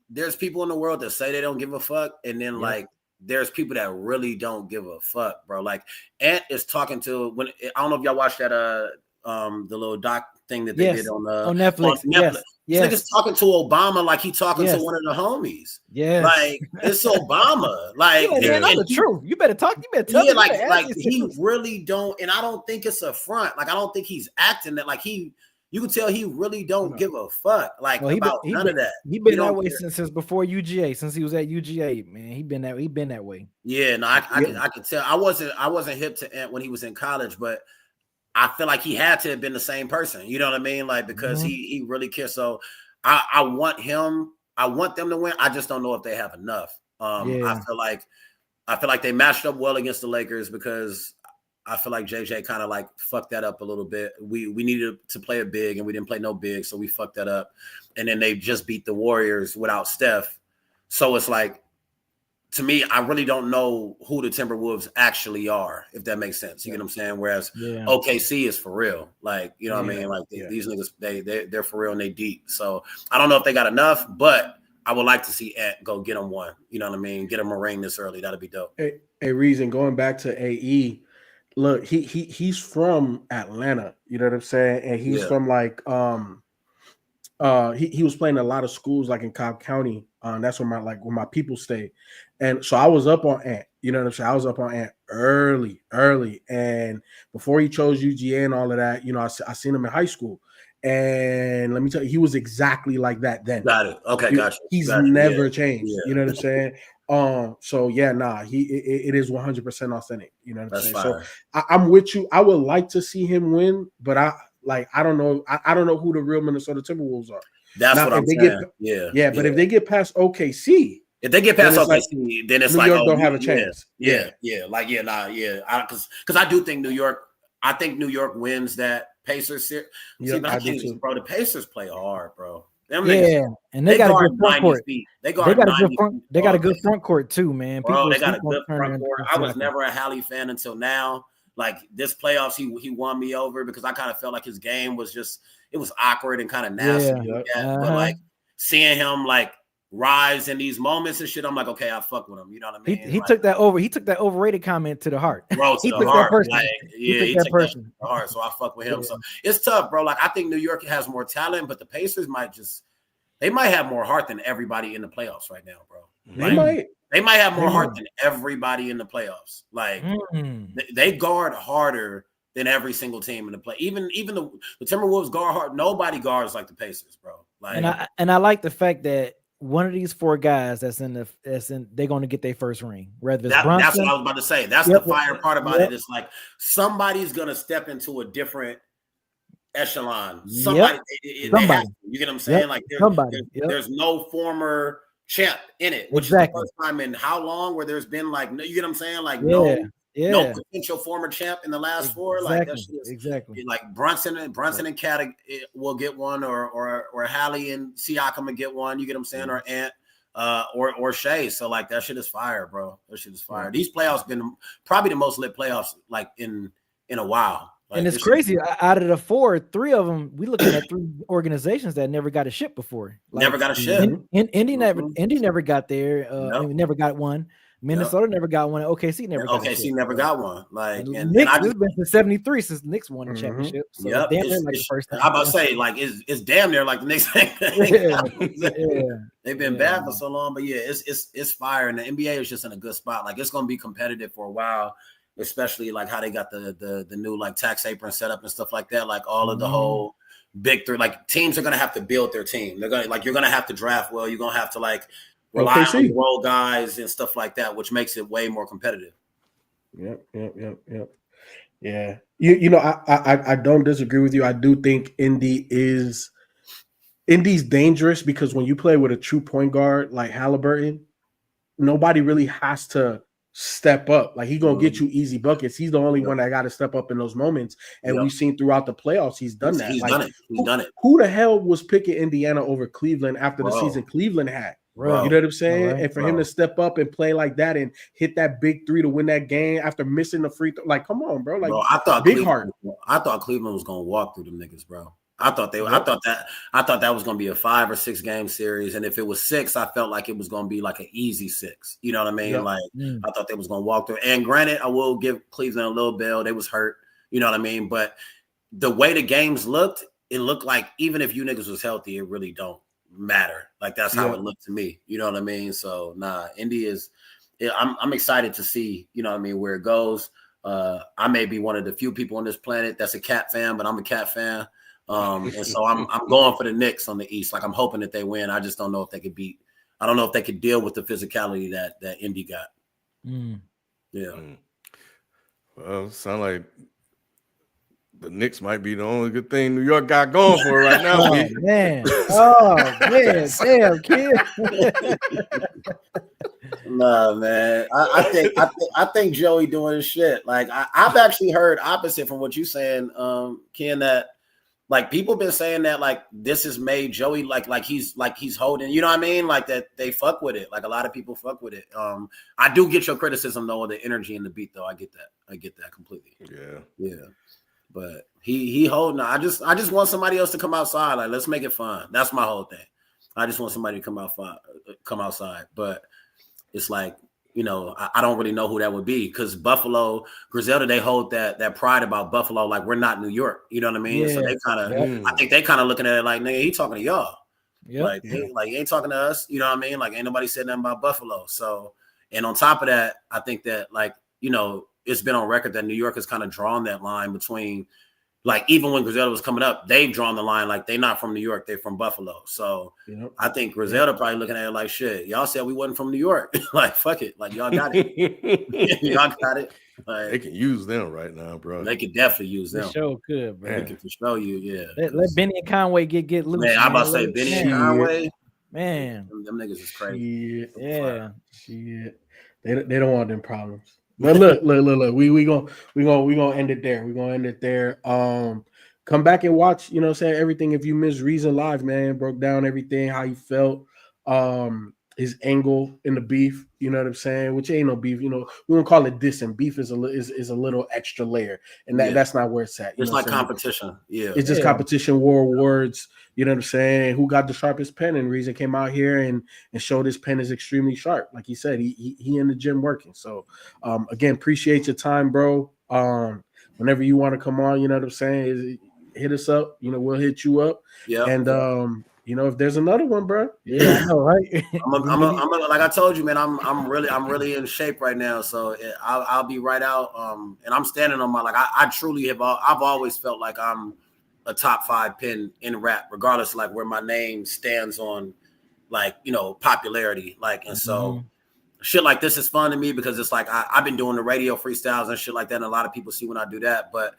There's people in the world that say they don't give a fuck, and then like there's people that really don't give a fuck, bro. Like Ant is talking to I don't know if y'all watched that the little doc thing that they did on Netflix. Yes. This nigga's talking to Obama like he talking to one of the homies. Yeah, like it's Obama. Like the truth. You better talk. You better tell. Yeah, like he really don't, and I don't think it's a front. Like I don't think he's acting that. Like you can tell he really don't give a fuck. Like about none of that. He been that way since before UGA. Since he was at UGA, man, he been that way. Yeah, no, I can tell. I wasn't hip to Ant when he was in college, but I feel like he had to have been the same person. You know what I mean? Like, because he really cares. So I want him. I want them to win. I just don't know if they have enough. I feel like they matched up well against the Lakers because I feel like JJ kind of like fucked that up a little bit. We needed to play a big and we didn't play no big. So we fucked that up. And then they just beat the Warriors without Steph. So it's like, to me, I really don't know who the Timberwolves actually are, if that makes sense. You get what I'm saying? Whereas OKC is for real. Like, you know what I mean? Like these niggas, they're for real and they deep. So I don't know if they got enough, but I would like to see Ant go get him one. You know what I mean? Get him a ring this early. That'd be dope. A reason going back to AE, look, he's from Atlanta. You know what I'm saying? And he's from like he was playing a lot of schools like in Cobb County. That's where my people stay. And so I was up on Ant, you know what I'm saying? I was up on Ant early. And before he chose UGA and all of that, you know, I seen him in high school. And let me tell you, he was exactly like that then. Got it. Okay, gotcha. He's never changed. Yeah. You know what I'm saying? It is 100% authentic. You know what I'm saying? Fire. So I'm with you. I would like to see him win, but I don't know. I don't know who the real Minnesota Timberwolves are. That's now, what I'm saying. But if they get past OKC, then it's New York don't have a chance. Because I do think New York. I think New York wins that Pacers series. See, but bro, the Pacers play hard, bro. And they got a good front court. They got a good front court too, man. Bro, they got a good front court. I was never a Hallie fan until now. Like this playoffs, he won me over because I kind of felt like his game was it was awkward and kind of nasty. But like seeing him like rise in these moments and shit, I'm like, okay, I fuck with him. You know what I mean? He took that overrated comment to the heart. Bro, to the heart. He took that to the heart. So I fuck with him. Yeah. So it's tough, bro. Like I think New York has more talent, but the Pacers might have more heart than everybody in the playoffs right now, bro. They might have more heart than everybody in the playoffs. Like they guard harder than every single team in the play. Even the Timberwolves guard hard. Nobody guards like the Pacers, bro. Like, and I like the fact that one of these 4 guys they're going to get their first ring. Whether it's Brunson, that's what I was about to say. That's the fire part about it. It's like somebody's gonna step into a different echelon. Somebody. They have to, you get what I'm saying? Like there's no former champ in it, which is the first time in how long where there's been like, you get what I'm saying? Like no potential former champ in the last 4. Like that shit is, like Brunson and Cat will get one, or Hallie and Siakam will get one. You get what I'm saying? Or Ant, or Shea. So like that shit is fire, bro. That shit is fire. These playoffs been probably the most lit playoffs like in a while. Like, and it's crazy. Out of the 4, 3 of them, we looking at 3 organizations that never got a ship before. Like, never got a ship. Indy never got there. Never got one. Minnesota never got one. OKC never got one. OKC never got one. Like, and Knicks, this has been since '73 since the Knicks won the championship. So damn near like the first time. I'm about to say, like, it's damn near like the Knicks. They've been bad for so long, but it's fire, and the NBA is just in a good spot. Like, it's gonna be competitive for a while, especially like how they got the new like tax apron set up and stuff like that. Like all of the whole big 3, like teams are gonna have to build their team. They're gonna you're gonna have to draft well. You're gonna have to like rely on role guys and stuff like that, which makes it way more competitive. Yep. Yeah. You know, I don't disagree with you. I do think Indy's dangerous because when you play with a true point guard like Halliburton, nobody really has to step up. Like he's gonna get you easy buckets. He's the only one that got to step up in those moments. And we've seen throughout the playoffs, he's done that. He's done it. Who the hell was picking Indiana over Cleveland after the season Cleveland had? Bro. You know what I'm saying? And for him to step up and play like that and hit that big 3 to win that game after missing the free throw, like, come on, bro. Like, I thought big heart. I thought Cleveland was gonna walk through them niggas, bro. I thought that was gonna be a 5 or 6 game series, and if it was 6, I felt like it was gonna be like an easy 6. You know what I mean? Like I thought they was gonna walk through. And granted, I will give Cleveland a little bell. They was hurt. You know what I mean? But the way the games looked, it looked like even if you niggas was healthy, it really don't matter. Like that's how it looked to me. You know what I mean? So Indy is. I'm excited to see. You know what I mean? Where it goes. I may be one of the few people on this planet that's a Cat fan, but I'm a Cat fan. And so I'm going for the Knicks on the East. Like I'm hoping that they win. I just don't know if they could beat. I don't know if they could deal with the physicality that Indy got. Well, it sounds like the Knicks might be the only good thing New York got going for right now. Man, damn, kid. Nah, man. I think Joey doing his shit. Like I've actually heard opposite from what you saying, Ken, that like people been saying that like this has made Joey like he's holding, you know what I mean? Like that they fuck with it. Like a lot of people fuck with it. I do get your criticism though of the energy and the beat though. I get that completely. Yeah. But he holding. I just want somebody else to come outside. Like let's make it fun. That's my whole thing. I just want somebody to come outside. But it's like, you know, I don't really know who that would be because Buffalo, Griselda, they hold that pride about Buffalo. Like we're not New York. You know what I mean? Yeah. So they kind of, I think they kind of looking at it like, nigga, he talking to y'all. Like he ain't talking to us. You know what I mean? Like ain't nobody said nothing about Buffalo. So, and on top of that, I think that like, you know, it's been on record that New York has kind of drawn that line between, like, even when Griselda was coming up, they've drawn the line like they're not from New York, they're from Buffalo. So I think Griselda probably looking at it like, shit, y'all said we wasn't from New York. Like, fuck it. Like, y'all got it. Y'all got it. Like, they can use them right now, bro. They could definitely use them. For sure could, bro. They can for sure you, Let Benny and Conway get loose. Man, I'm about to say Benny and Conway. Man. Them niggas is crazy. Shit. They don't want them problems. But look. We gonna end it there. We're gonna end it there. Come back and watch, you know what I'm saying, everything. If you missed Reason Live, man, broke down everything, how he felt, his angle in the beef, you know what I'm saying? Which ain't no beef, you know. We don't call it dissing. Beef is a little extra layer, and that's not where it's at. It's like competition. Yeah, it's just competition, war words. You know what I'm saying? Who got the sharpest pen? And Reason came out here and showed his pen is extremely sharp. Like he said, he in the gym working. So again, appreciate your time, bro. Whenever you want to come on, you know what I'm saying, hit us up. You know, we'll hit you up. Yeah. And You know, if there's another one, bro. Yeah, I know, right? Like I told you, man. I'm really in shape right now. So I'll be right out. And I'm standing on my I truly have. I've always felt like I'm a top 5 pin in rap, regardless of like where my name stands on, like, you know, popularity. Like, and so shit like this is fun to me because it's like I've been doing the radio freestyles and shit like that, and a lot of people see when I do that, but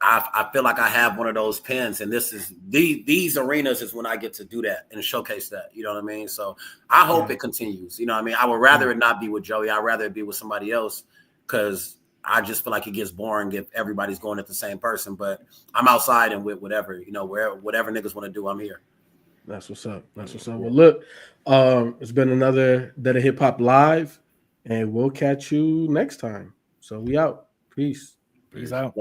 I feel like I have one of those pins, and this is these arenas is when I get to do that and showcase that. You know what I mean? So I hope it continues. You know what I mean? I would rather it not be with Joey. I'd rather it be with somebody else because I just feel like it gets boring if everybody's going at the same person. But I'm outside and with whatever, you know, whatever niggas want to do, I'm here. That's what's up. That's what's up. Well, look, it's been another Dead of Hip Hop Live, and we'll catch you next time. So we out. Peace. Peace out.